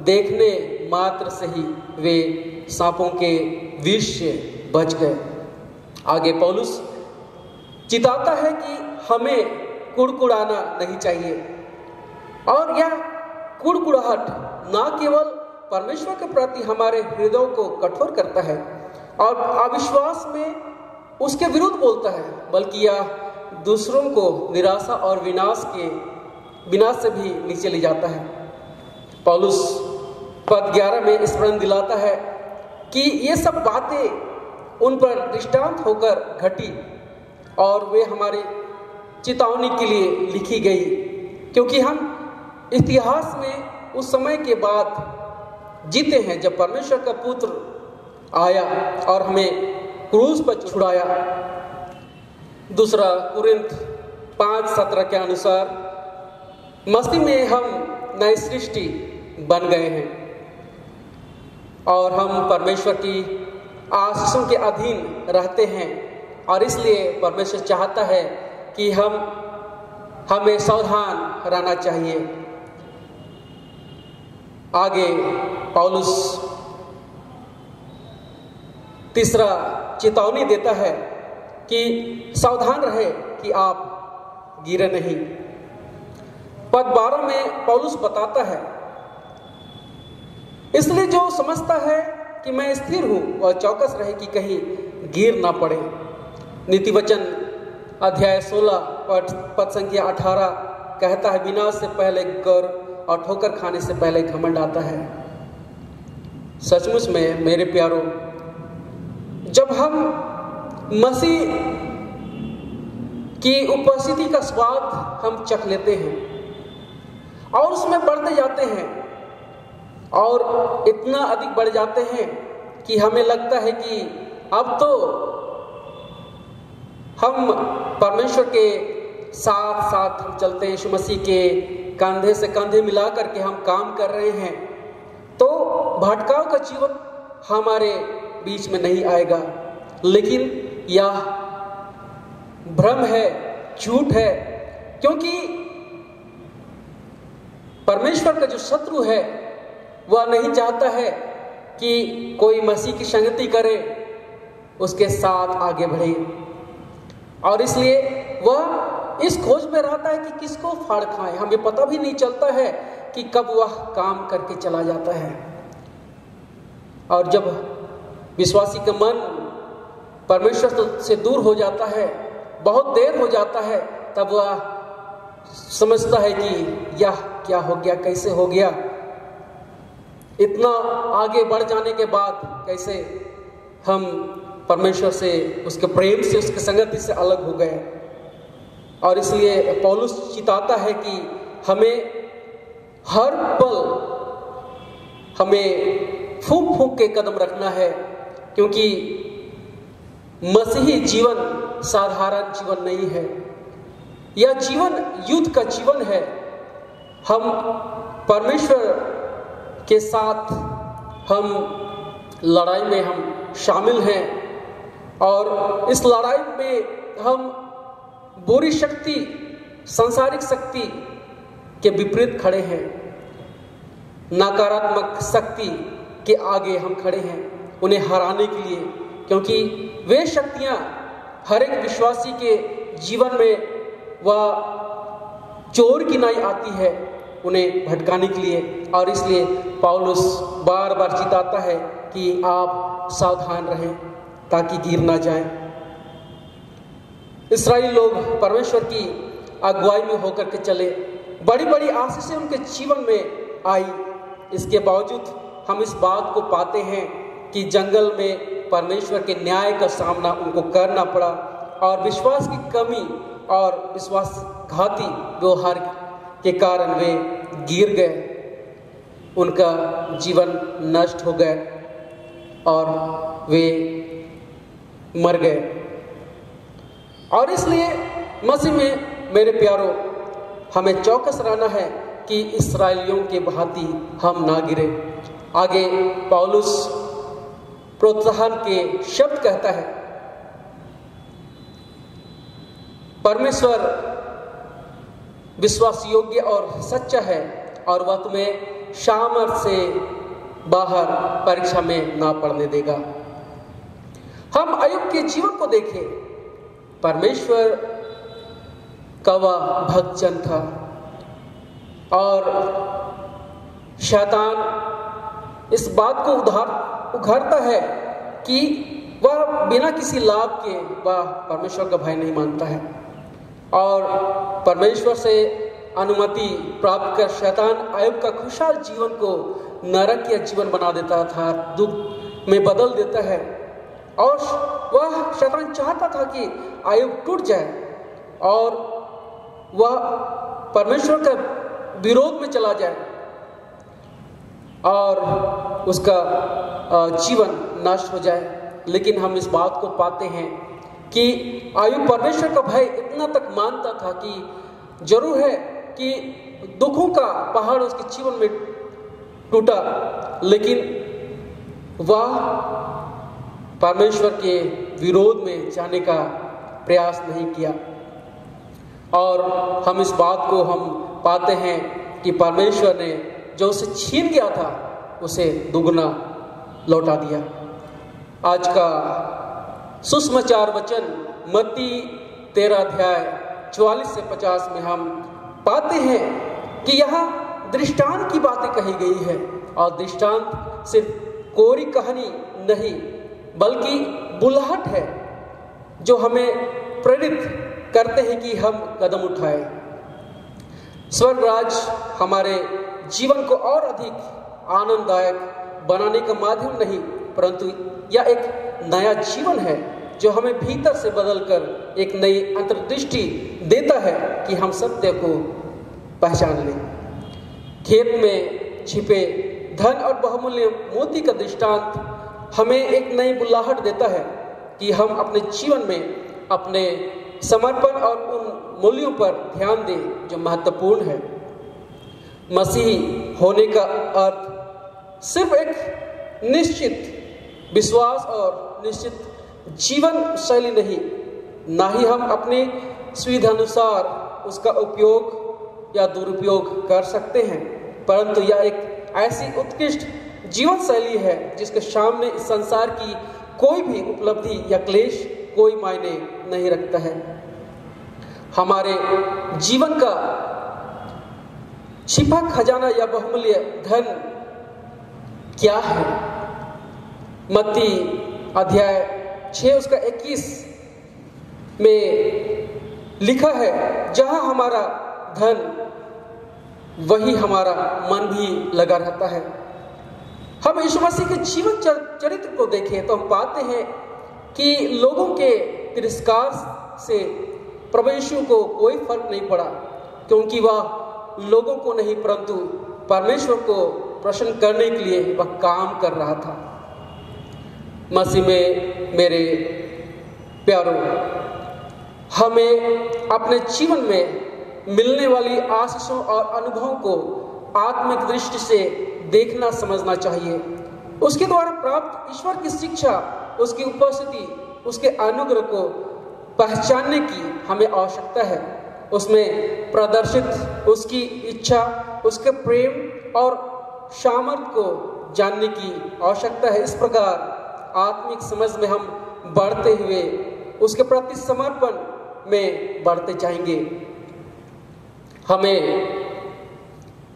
देखने मात्र से ही वे सांपों के विष से बच गए। आगे पौलुस चिताता है कि हमें कुड़कुड़ाना नहीं चाहिए, और यह कुड़कुड़ाहट न केवल परमेश्वर के प्रति हमारे हृदयों को कठोर करता है और अविश्वास में उसके विरुद्ध बोलता है, बल्कि यह दूसरों को निराशा और विनाश से भी नीचे ले जाता है। पौलुस पद 11 में स्मरण दिलाता है कि ये सब बातें उन पर दृष्टांत होकर घटी और वे हमारी चेतावनी के लिए लिखी गई, क्योंकि हम इतिहास में उस समय के बाद जीते हैं जब परमेश्वर का पुत्र आया और हमें क्रूस पर छुड़ाया। दूसरा कुरिन्थ 5:17 के अनुसार मसीह में हम नई सृष्टि बन गए हैं और हम परमेश्वर की आशीषों के अधीन रहते हैं, और इसलिए परमेश्वर चाहता है कि हमें सावधान रहना चाहिए। आगे पौलुस तीसरा चेतावनी देता है कि सावधान रहे कि आप गिरे नहीं। पद 12 में पौलुस बताता है, इसलिए जो समझता है कि मैं स्थिर हूं वह चौकस रहे कि कहीं गिर ना पड़े। नीतिवचन अध्याय 16 पद संख्या 18 कहता है, विनाश से पहले गर्व और ठोकर खाने से पहले घमंड आता है। सचमुच में मेरे प्यारों, जब हम मसीह की उपस्थिति का स्वाद हम चख लेते हैं और उसमें बढ़ते जाते हैं और इतना अधिक बढ़ जाते हैं कि हमें लगता है कि अब तो हम परमेश्वर के साथ साथ हम चलते हैं, यीशु मसीह के कंधे से कंधे मिला करके हम काम कर रहे हैं, तो भटकाव का जीवन हमारे बीच में नहीं आएगा। लेकिन यह भ्रम है, झूठ है, क्योंकि परमेश्वर का जो शत्रु है वह नहीं चाहता है कि कोई मसीह की संगति करे, उसके साथ आगे बढ़े, और इसलिए वह इस खोज में रहता है कि किसको फाड़ खाए। हमें पता भी नहीं चलता है कि कब वह काम करके चला जाता है। और जब विश्वासी का मन परमेश्वर से दूर हो जाता है, बहुत देर हो जाता है, तब वह समझता है कि यह क्या हो गया, कैसे हो गया। इतना आगे बढ़ जाने के बाद कैसे हम परमेश्वर से, उसके प्रेम से, उसके संगति से अलग हो गए। और इसलिए पौलुस चिताता है कि हमें हर पल हमें फूंक फूंक के कदम रखना है, क्योंकि मसीही जीवन साधारण जीवन नहीं है। यह जीवन युद्ध का जीवन है। हम परमेश्वर के साथ हम लड़ाई में हम शामिल हैं, और इस लड़ाई में हम बुरी शक्ति, सांसारिक शक्ति के विपरीत खड़े हैं। नकारात्मक शक्ति के आगे हम खड़े हैं उन्हें हराने के लिए, क्योंकि वे शक्तियां हर एक विश्वासी के जीवन में वह चोर की नाई आती है उन्हें भटकाने के लिए। और इसलिए पौलुस बार बार चिताता है कि आप सावधान रहें ताकि गिर ना जाएं। इस्राएली लोग परमेश्वर की अगुवाई में होकर के चले, बड़ी बड़ी आशीषें उनके जीवन में आई। इसके बावजूद हम इस बात को पाते हैं कि जंगल में परमेश्वर के न्याय का सामना उनको करना पड़ा, और विश्वास की कमी और विश्वासघाती व्यवहार के कारण वे गिर गए, उनका जीवन नष्ट हो गया और वे मर गए। और इसलिए मसीह में मेरे प्यारों, हमें चौकस रहना है कि इस्राएलियों के भांति हम ना गिरे। आगे पौलुस प्रोत्साहन के शब्द कहता है, परमेश्वर विश्वास योग्य और सच्चा है और वह तुम्हें सामर्थ से बाहर परीक्षा में ना पड़ने देगा। हम अय्यूब के जीवन को देखें, परमेश्वर का वह भक्त जन था और शैतान इस बात को उघाड़ता है कि वह बिना किसी लाभ के वह परमेश्वर का भय नहीं मानता है और परमेश्वर से अनुमति प्राप्त कर शैतान अय्यूब का खुशहाल जीवन को नरक या जीवन बना देता था, दुख में बदल देता है। और वह शैतान चाहता था कि अय्यूब टूट जाए और वह परमेश्वर का विरोध में चला जाए और उसका जीवन नष्ट हो जाए। लेकिन हम इस बात को पाते हैं कि अय्यूब परमेश्वर का भय इतना तक मानता था कि जरूर है कि दुखों का पहाड़ उसके जीवन में टूटा, लेकिन वह परमेश्वर के विरोध में जाने का प्रयास नहीं किया। और हम इस बात को हम पाते हैं कि परमेश्वर ने जो उसे छीन गया था उसे दुगना लौटा दिया। आज का सुसमाचार वचन मत्ती 13 अध्याय 44 से 50 में हम पाते हैं कि यहाँ दृष्टांत की बातें कही गई है और दृष्टांत सिर्फ कोरी कहानी नहीं बल्कि बुलाहट है जो हमें प्रेरित करते हैं कि हम कदम उठाएं। स्वर्ग राज हमारे जीवन को और अधिक आनंददायक बनाने का माध्यम नहीं, परंतु यह एक नया जीवन है जो हमें भीतर से बदलकर एक नई अंतर्दृष्टि देता है कि हम सत्य को पहचान लें। खेत में छिपे धन और बहुमूल्य मोती का दृष्टांत हमें एक नई बुलाहट देता है कि हम अपने जीवन में अपने समर्पण और उन मूल्यों पर ध्यान दें जो महत्वपूर्ण है। मसीही होने का अर्थ सिर्फ एक निश्चित विश्वास और निश्चित जीवन शैली नहीं, ना ही हम अपने सुविधानुसार उसका उपयोग या दुरुपयोग कर सकते हैं, परंतु यह एक ऐसी उत्कृष्ट जीवन शैली है जिसके सामने इस संसार की कोई भी उपलब्धि या क्लेश कोई मायने नहीं रखता है। हमारे जीवन का छिपा खजाना या बहुमूल्य धन क्या है? मत्ती अध्याय 6 उसका 21 में लिखा है, जहां हमारा धन वही हमारा मन भी लगा रहता है। हम यीशु मसीह के जीवन चरित्र को देखें तो हम पाते हैं कि लोगों के तिरस्कार से प्रभु यीशु को कोई फर्क नहीं पड़ा, क्योंकि वह लोगों को नहीं परंतु परमेश्वर को प्रसन्न करने के लिए वह काम कर रहा था। मसीह में मेरे प्यारों, हमें अपने जीवन में मिलने वाली आशीषों और अनुभवों को आत्मिक दृष्टि से देखना समझना चाहिए। उसके द्वारा प्राप्त ईश्वर की शिक्षा, उसकी उपस्थिति, उसके अनुग्रह को पहचानने की हमें आवश्यकता है। उसमें प्रदर्शित उसकी इच्छा, उसके प्रेम और सामर्थ्य को जानने की आवश्यकता है। इस प्रकार आत्मिक समझ में हम बढ़ते हुए उसके प्रति समर्पण में बढ़ते जाएंगे। हमें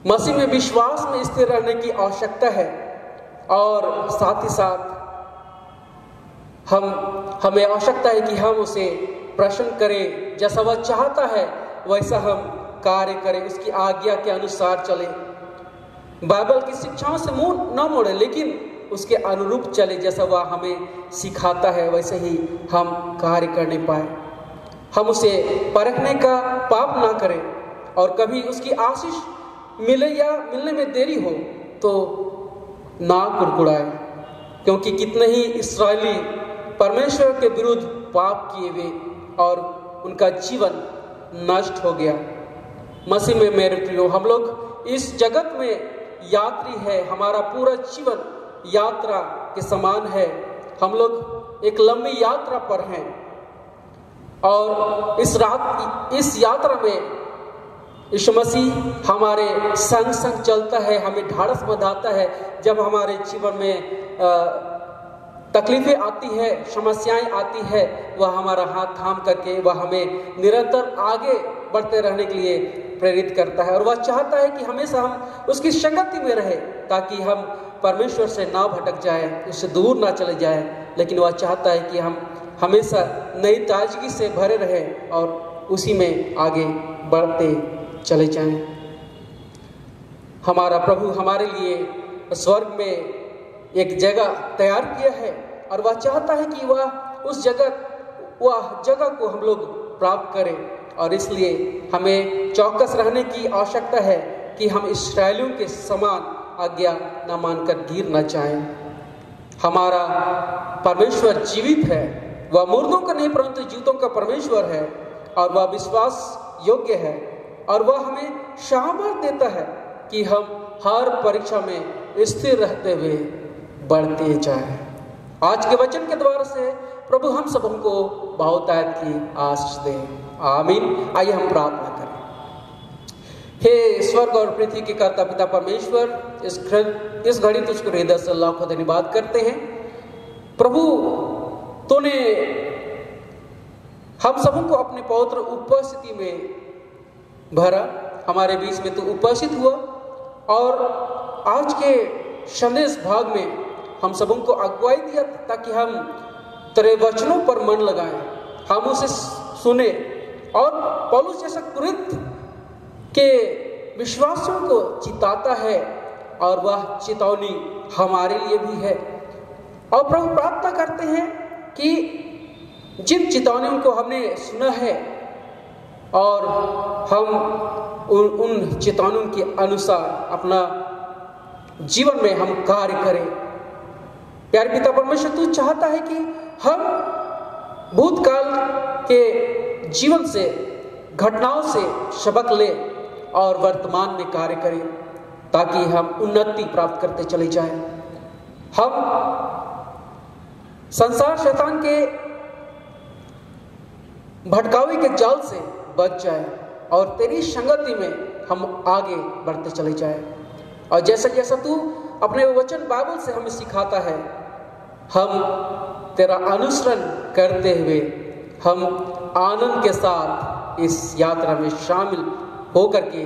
मसीह में विश्वास में स्थिर रहने की आवश्यकता है और साथ ही साथ हमें आवश्यकता है कि हम उसे प्रसन्न करें। जैसा वह चाहता है वैसा हम कार्य करें, उसकी आज्ञा के अनुसार चले, बाइबल की शिक्षाओं से मुंह न मोड़े, लेकिन उसके अनुरूप चले। जैसा वह हमें सिखाता है वैसे ही हम कार्य करने पाए। हम उसे परखने का पाप ना करें और कभी उसकी आशीष मिले या मिलने में देरी हो तो ना कुड़कुड़ाए, क्योंकि कितने ही इस्राएली परमेश्वर के विरुद्ध पाप किए हुए और उनका जीवन नष्ट हो गया। मसीह में मेरे प्रियो, हम लोग इस जगत में यात्री है। हमारा पूरा जीवन यात्रा के समान है। हम लोग एक लंबी यात्रा पर हैं और इस यात्रा में यीशु मसीह हमारे संग संग चलता है, हमें ढाढ़स बंधाता है। जब हमारे जीवन में तकलीफें आती है, समस्याएं आती है, वह हमारा हाथ थाम करके वह हमें निरंतर आगे बढ़ते रहने के लिए प्रेरित करता है। और वह चाहता है कि हमेशा हम उसकी संगति में रहे, ताकि हम परमेश्वर से ना भटक जाए, उससे दूर ना चले जाए, लेकिन वह चाहता है कि हम हमेशा नई ताजगी से भरे रहें और उसी में आगे बढ़ते चले जाएं। हमारा प्रभु हमारे लिए स्वर्ग में एक जगह तैयार किया है और वह चाहता है कि वह जगह को हम लोग प्राप्त करें। और इसलिए हमें चौकस रहने की आवश्यकता है कि हम इस्राएलियों के समान आज्ञा न मानकर गिर न जाएं। हमारा परमेश्वर जीवित है, वह मुर्दों का नहीं परंतु जीवितों का परमेश्वर है, और वह विश्वास योग्य है, और वह हमें सामर्थ देता है कि हम हर परीक्षा में स्थिर रहते हुए बढ़ते जाएं। आज के वचन के द्वारा से प्रभु हम सबों को बहुतायत की आशीष दे। आमीन। आइए हम प्रार्थना करें। हे स्वर्ग और पृथ्वी के कर्ता पिता परमेश्वर, इस घड़ी तुझको हृदय से लाखों धन्यवाद करते हैं। प्रभु, तूने हम सबों को अपने पवित्र उपस्थिति में भरा, हमारे बीच में तू उपस्थित हुआ, और आज के संदेश भाग में हम सबों को अगुवाई दिया ताकि हम तेरे वचनों पर मन लगाएं, हम उसे सुने, और पौलुस जैसा कुरिन्थ के विश्वासों को चिताता है, और वह चेतावनी हमारे लिए भी है। और प्रभु, प्रार्थना करते हैं कि जिन चेतावनियों को हमने सुना है और हम उन चेतावनियों के अनुसार अपना जीवन में हम कार्य करें। प्यारे पिता परमेश्वर, तू चाहता है कि हम भूतकाल के जीवन से, घटनाओं से सबक लें और वर्तमान में कार्य करें, ताकि हम उन्नति प्राप्त करते चले जाएं। हम संसार शैतान के भटकावे के जाल से बच जाएं और तेरी संगति में हम आगे बढ़ते चले जाएं। और जैसा जैसा तू अपने वचन बाइबल से हमें सिखाता है, हम तेरा अनुसरण करते हुए हम आनंद के साथ इस यात्रा में शामिल होकर के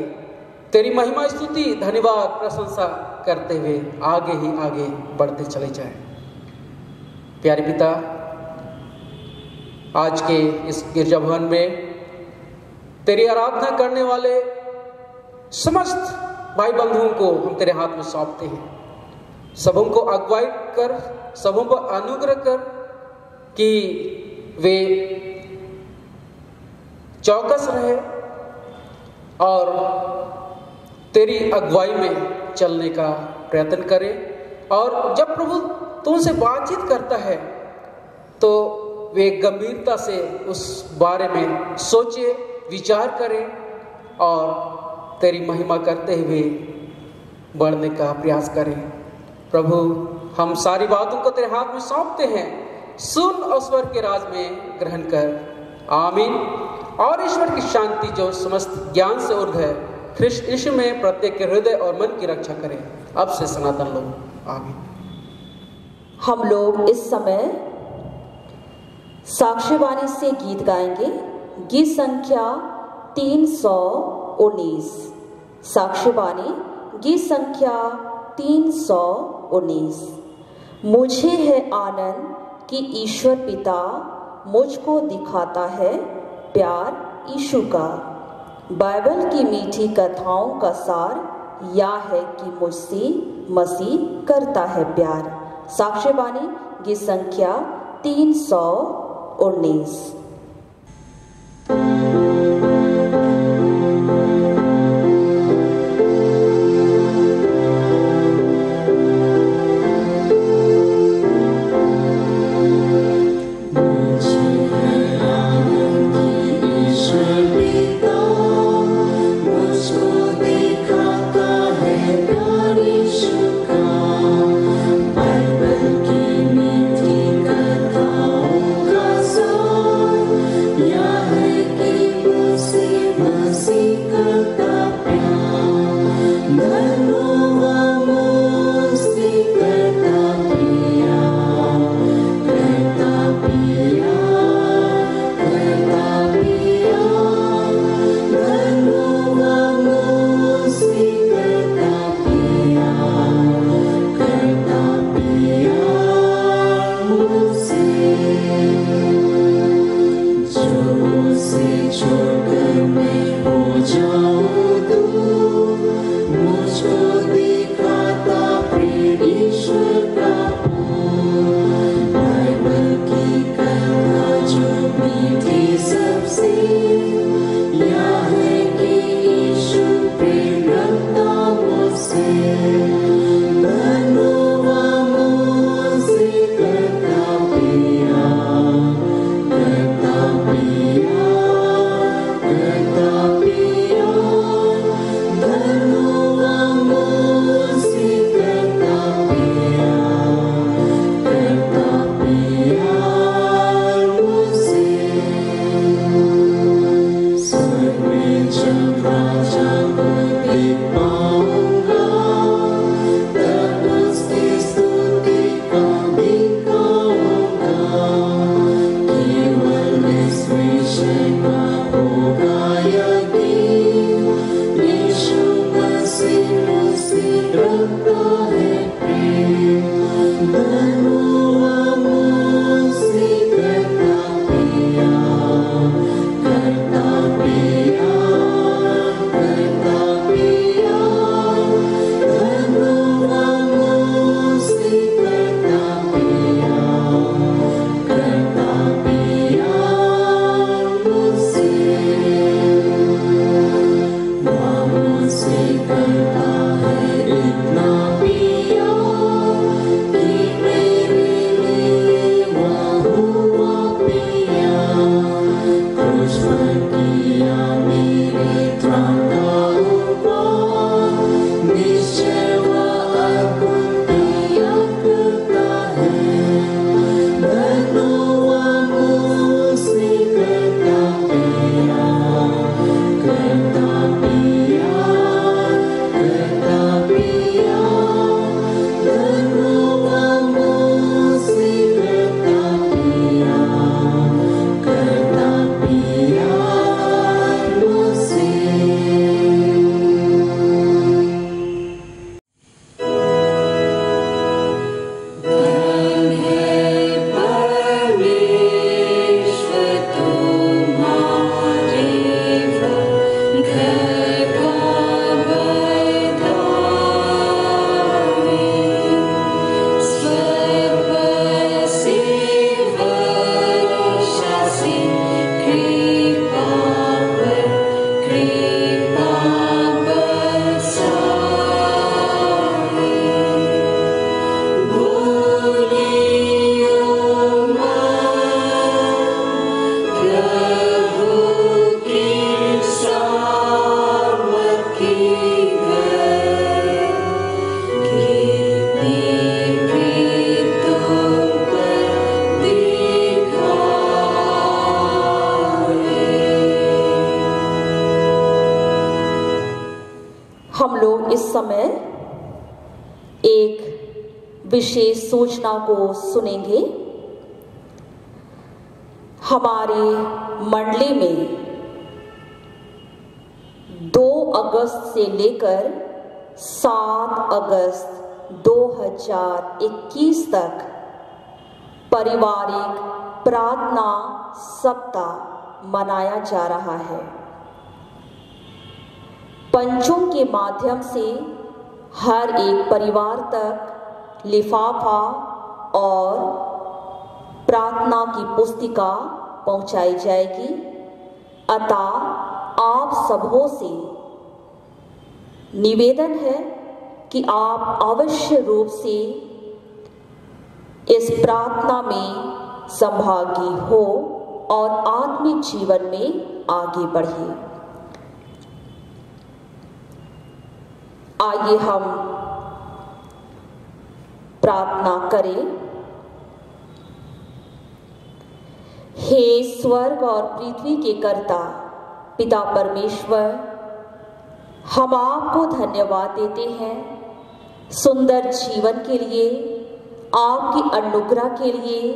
तेरी महिमा, स्तुति, धन्यवाद, प्रशंसा करते हुए आगे ही आगे बढ़ते चले जाएं। प्यारे पिता, आज के इस गिरजा भवन में तेरी आराधना करने वाले समस्त भाई बंधुओं को हम तेरे हाथ में सौंपते हैं। सबों को अगुवाई कर, सबों को अनुग्रह कर कि वे चौकस रहे और तेरी अगुवाई में चलने का प्रयत्न करें। और जब प्रभु तुमसे बातचीत करता है तो वे गंभीरता से उस बारे में सोचे, विचार करें और तेरी महिमा करते हुए बढ़ने का प्रयास करें। प्रभु, हम सारी बातों को तेरे हाथ में सौंपते हैं, सुन और स्वर्ग के राज में ग्रहण कर। आमीन। और ईश्वर की शांति जो समस्त ज्ञान से ऊर्ध्व है, ख्रिस्त यीशु में प्रत्येक के हृदय और मन की रक्षा करें, अब से सनातन लोग। आमीन।
हम लोग इस समय साक्ष्यवाणी से गीत गाएंगे। गीत संख्या 319। साक्ष्यवाणी गीत संख्या 319। मुझे है आनंद कि ईश्वर पिता मुझको दिखाता है प्यार यीशु का। बाइबल की मीठी कथाओं का सार यह है कि मुझसे मसीह करता है प्यार। साक्ष्यवाणी गीत संख्या 319।
बाइबल की मीठी कथाओं का सार
समय एक विशेष सूचना को सुनेंगे। हमारे मंडली में 2 अगस्त से लेकर 7 अगस्त 2021 तक पारिवारिक प्रार्थना सप्ताह मनाया जा रहा है। पंचों के माध्यम से हर एक परिवार तक लिफाफा और प्रार्थना की पुस्तिका पहुंचाई जाएगी। अतः आप सबों से निवेदन है कि आप अवश्य रूप से इस प्रार्थना में सहभागी हो और आत्मिक जीवन में आगे बढ़े। आइए हम प्रार्थना करें। हे स्वर्ग और पृथ्वी के कर्ता पिता परमेश्वर, हम आपको धन्यवाद देते हैं सुंदर जीवन के लिए, आपकी अनुग्रह के लिए,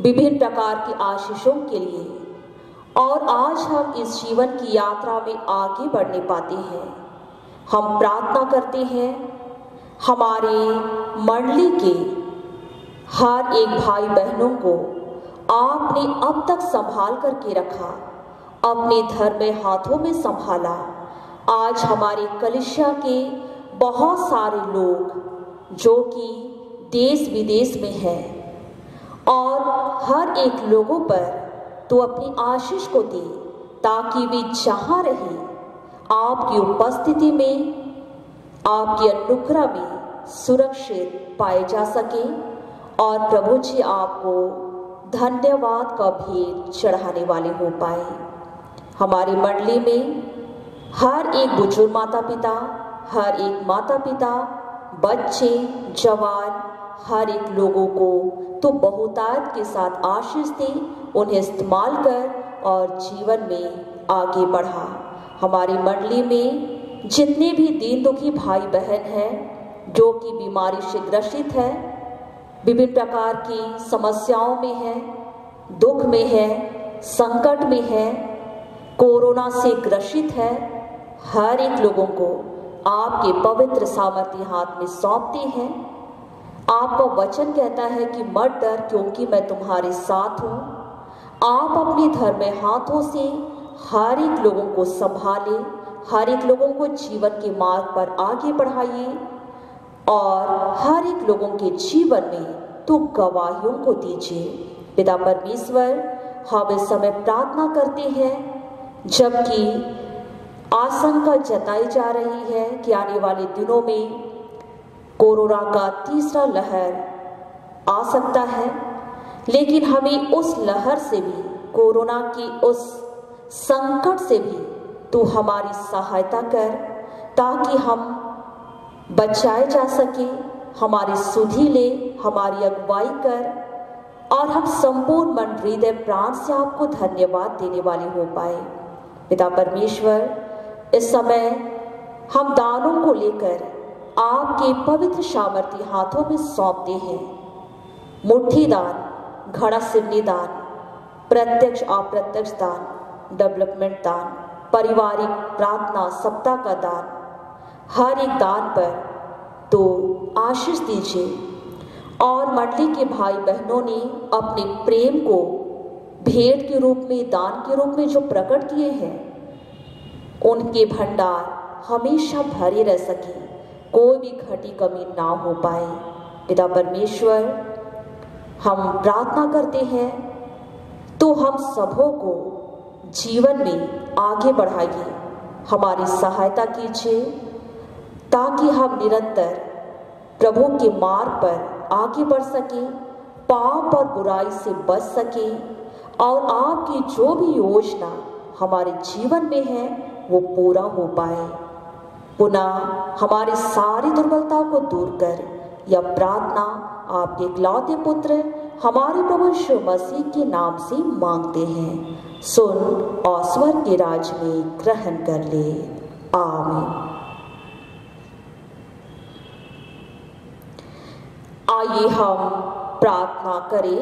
विभिन्न प्रकार की आशीषों के लिए। और आज हम इस जीवन की यात्रा में आगे बढ़ने पाते हैं। हम प्रार्थना करते हैं हमारे मंडली के हर एक भाई बहनों को आपने अब तक संभाल करके रखा, अपने धर्म में हाथों में संभाला। आज हमारे कलीसिया के बहुत सारे लोग जो कि देश विदेश में है और हर एक लोगों पर तू अपनी आशीष को दे, ताकि वे जहाँ रहे आपकी उपस्थिति में, आपकी अनुग्रह में सुरक्षित पाए जा सके और प्रभु जी आपको धन्यवाद का भेंट चढ़ाने वाले हो पाए। हमारी मंडली में हर एक बुजुर्ग माता पिता, हर एक माता पिता, बच्चे, जवान, हर एक लोगों को तो बहुतायत के साथ आशीष दे, उन्हें इस्तेमाल कर और जीवन में आगे बढ़ा। हमारी मंडली में जितने भी दीन दुखी भाई बहन हैं जो कि बीमारी से ग्रसित है, विभिन्न प्रकार की समस्याओं में है, दुख में है, संकट में है, कोरोना से ग्रसित है, हर एक लोगों को आपके पवित्र सामर्थ्य हाथ में सौंपते हैं। आपका वचन कहता है कि मत डर, क्योंकि मैं तुम्हारे साथ हूँ। आप अपने धर्म हाथों से हर एक लोगों को संभाले, हर एक लोगों को जीवन के मार्ग पर आगे बढ़ाइए और हर एक लोगों के जीवन में तो गवाहियों को दीजिए। पिता परमेश्वर, हम इस समय प्रार्थना करते हैं, जबकि आशंका जताई जा रही है कि आने वाले दिनों में कोरोना का तीसरा लहर आ सकता है, लेकिन हमें उस लहर से भी, कोरोना की उस संकट से भी तू हमारी सहायता कर, ताकि हम बचाए जा सके, हमारी सुधि ले, हमारी अगुवाई कर और हम संपूर्ण मन, हृदय, प्राण से आपको धन्यवाद देने वाले हो पाए। पिता परमेश्वर, इस समय हम दानों को लेकर आपके पवित्र सामर्थ्य हाथों में सौंपते हैं। मुट्ठी दान, घड़ा सिरनी दान, प्रत्यक्ष अप्रत्यक्ष दान, डेवलपमेंट दान, पारिवारिक प्रार्थना सप्ताह का दान, हर एक दान पर तो आशीष दीजिए। और मंडली के भाई बहनों ने अपने प्रेम को भेंट के रूप में, दान के रूप में जो प्रकट किए हैं, उनके भंडार हमेशा भरे रह सके, कोई भी घटी कमी ना हो पाए। पिता परमेश्वर, हम प्रार्थना करते हैं तो हम सबों को जीवन में आगे बढ़ाइए, हमारी सहायता कीजिए, ताकि हम निरंतर प्रभु के मार्ग पर आगे बढ़ सके, पाप और बुराई से बच सके और आपकी जो भी योजना हमारे जीवन में है वो पूरा हो पाए। पुनः हमारी सारी दुर्बलता को दूर कर, यह प्रार्थना आपके इकलौते पुत्र हमारे प्रभु यीशु मसीह के नाम से मांगते हैं। सुन और स्वर्ग के राज में ग्रहण कर ले। आमीन। आइए हम प्रार्थना करें।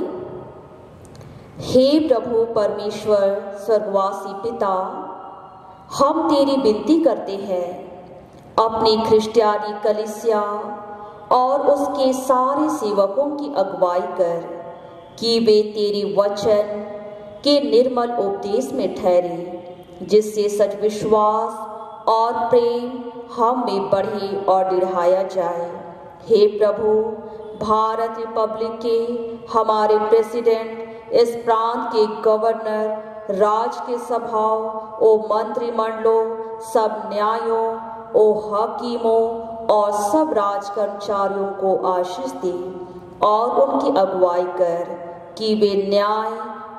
हे प्रभु परमेश्वर स्वर्गवासी पिता, हम तेरी विनती करते हैं, अपनी क्रिश्चियानी कलीसिया और उसके सारे सेवकों की अगुवाई कर कि वे तेरी वचन के निर्मल उपदेश में ठहरे, जिससे सच विश्वास और प्रेम हम में बढ़े और बढ़ाया जाए। हे प्रभु, भारत रिपब्लिक के हमारे प्रेसिडेंट, इस प्रांत के गवर्नर, राज के सभाओं, ओ मंत्रिमंडलों, सब न्यायों, ओ हकीमों और सब राज कर्मचारियों को आशीष दे और उनकी अगुवाई कर कि वे न्याय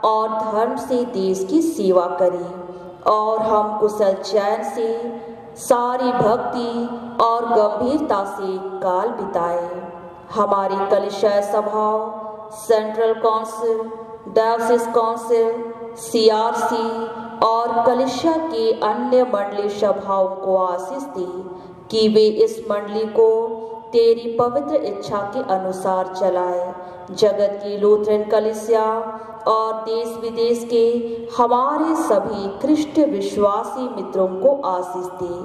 और धर्म से देश की सेवा करें और हम कुशल चैन से सारी भक्ति और गंभीरता से काल बिताए। हमारी कलीसिया सभाओं, सेंट्रल काउंसिल, डायोसिस काउंसिल, CRC और कलीसिया के अन्य मंडलीय सभाओं को आशीष दे कि वे इस मंडली को तेरी पवित्र इच्छा के अनुसार चलाए। जगत की लूथरन कलीसिया और देश विदेश के हमारे सभी ख्रिस्ट विश्वासी मित्रों को आशीष दे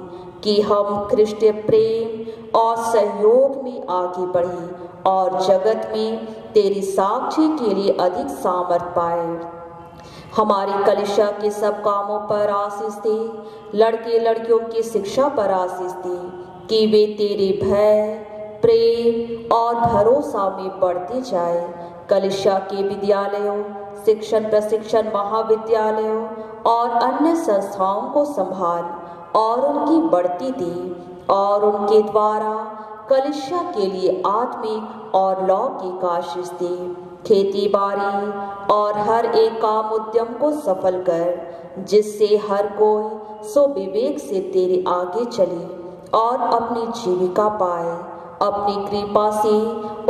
कि हम ख्रिस्ट प्रेम और सहयोग में आगे बढ़े और जगत में तेरी साक्षी के लिए अधिक सामर्थ पाए। हमारी कलीसिया के सब कामों पर आशीष दे, लड़के लड़कियों की शिक्षा पर आशीष दे कि वे तेरे भय, प्रेम और भरोसा में बढ़ते जाए। कलीसिया के विद्यालयों, शिक्षण प्रशिक्षण महाविद्यालयों और अन्य संस्थाओं को संभाल और उनकी बढ़ती दे और उनके द्वारा कलीसिया के लिए आत्मिक और लौकिक आशीष दे। खेती बाड़ी और हर एक काम उद्यम को सफल कर, जिससे हर कोई सुविवेक से तेरे आगे चले और अपनी जीविका पाए। अपनी कृपा से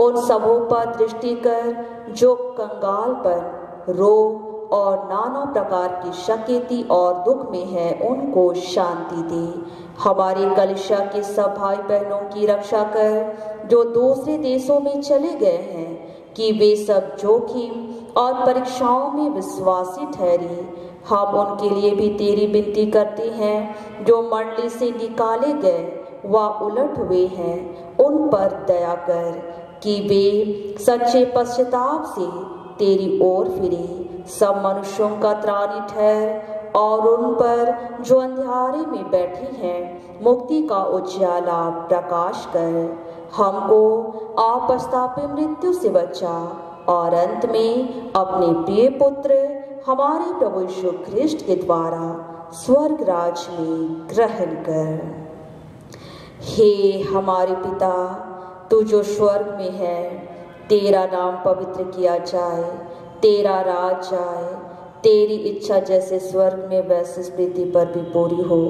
उन सबों पर दृष्टि कर जो कंगाल पर रोग और नाना प्रकार की शकेती और दुख में है, उनको शांति दे। हमारे कलीसिया के सब भाई बहनों की रक्षा कर जो दूसरे देशों में चले गए हैं, कि वे सब जोखिम और परीक्षाओं में विश्वासी ठहरे। हम उनके लिए भी तेरी विनती करते हैं जो मंडली से निकाले गए व उलट हुए हैं, उन पर दया कर कि वे सच्चे पश्चाताप से तेरी ओर फिरे। सब मनुष्यों का त्राणी ठहर और उन पर जो अंधियारे में बैठे हैं मुक्ति का उजाला प्रकाश कर। हमको आपस्तापी मृत्यु से बचा और अंत में अपने प्रिय पुत्र हमारे प्रभु यीशु ख्रिस्ट के द्वारा स्वर्ग राज में ग्रहण कर। हे हमारे पिता, तू जो स्वर्ग में है, तेरा नाम पवित्र किया जाए, तेरा राज आए, तेरी इच्छा जैसे स्वर्ग में वैसे इस पृथ्वी पर भी पूरी हो।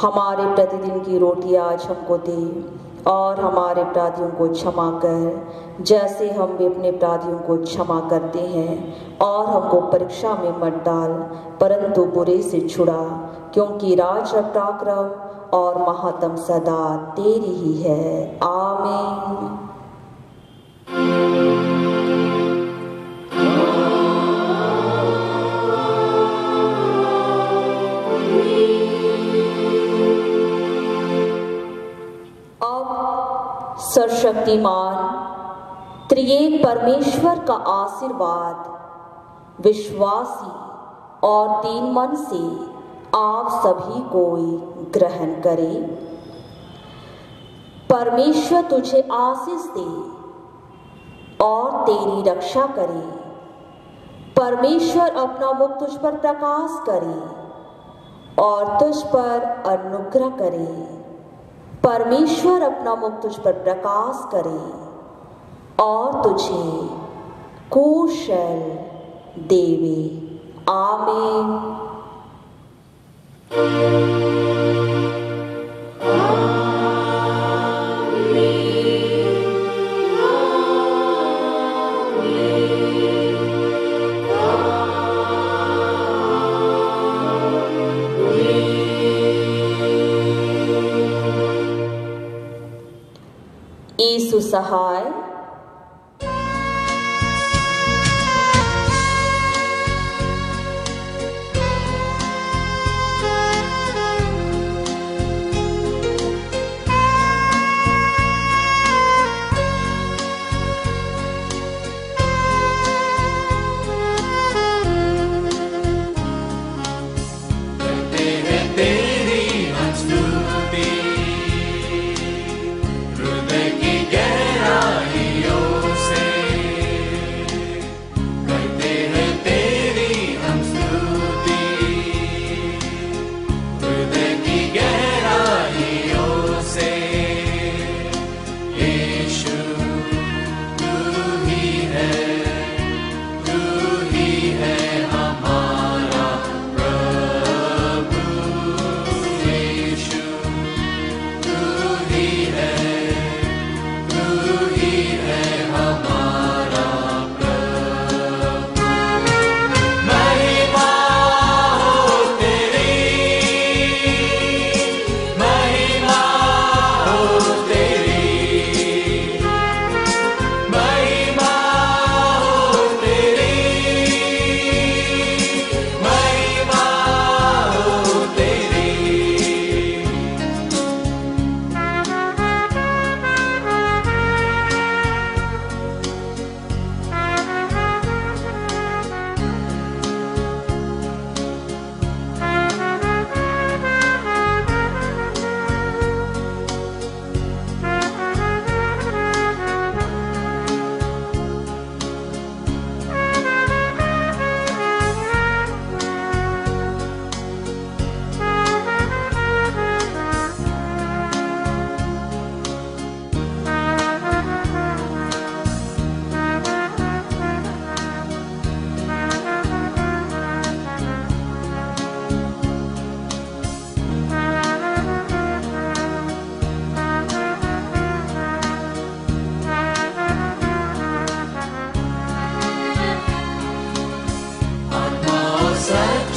हमारे प्रतिदिन की रोटी आज हमको दे और हमारे अपराधियों को क्षमा कर, जैसे हम भी अपने अपराधियों को क्षमा करते हैं। और हमको परीक्षा में मत डाल, परंतु बुरे से छुड़ा, क्योंकि राज और पराक्रम और महात्म सदा तेरी ही है। आमीन। सर्वशक्तिमान त्रिएक परमेश्वर का आशीर्वाद विश्वासी और तीन मन से आप सभी को ग्रहण करें। परमेश्वर तुझे आशीष दे और तेरी रक्षा करे। परमेश्वर अपना मुख तुझ पर प्रकाश करे और तुझ पर अनुग्रह करे। परमेश्वर अपना मुख तुझ पर प्रकाश करे और तुझे कुशल देवे। आमीन। यीशु सहाय।
हृदय की गहराई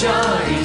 जारी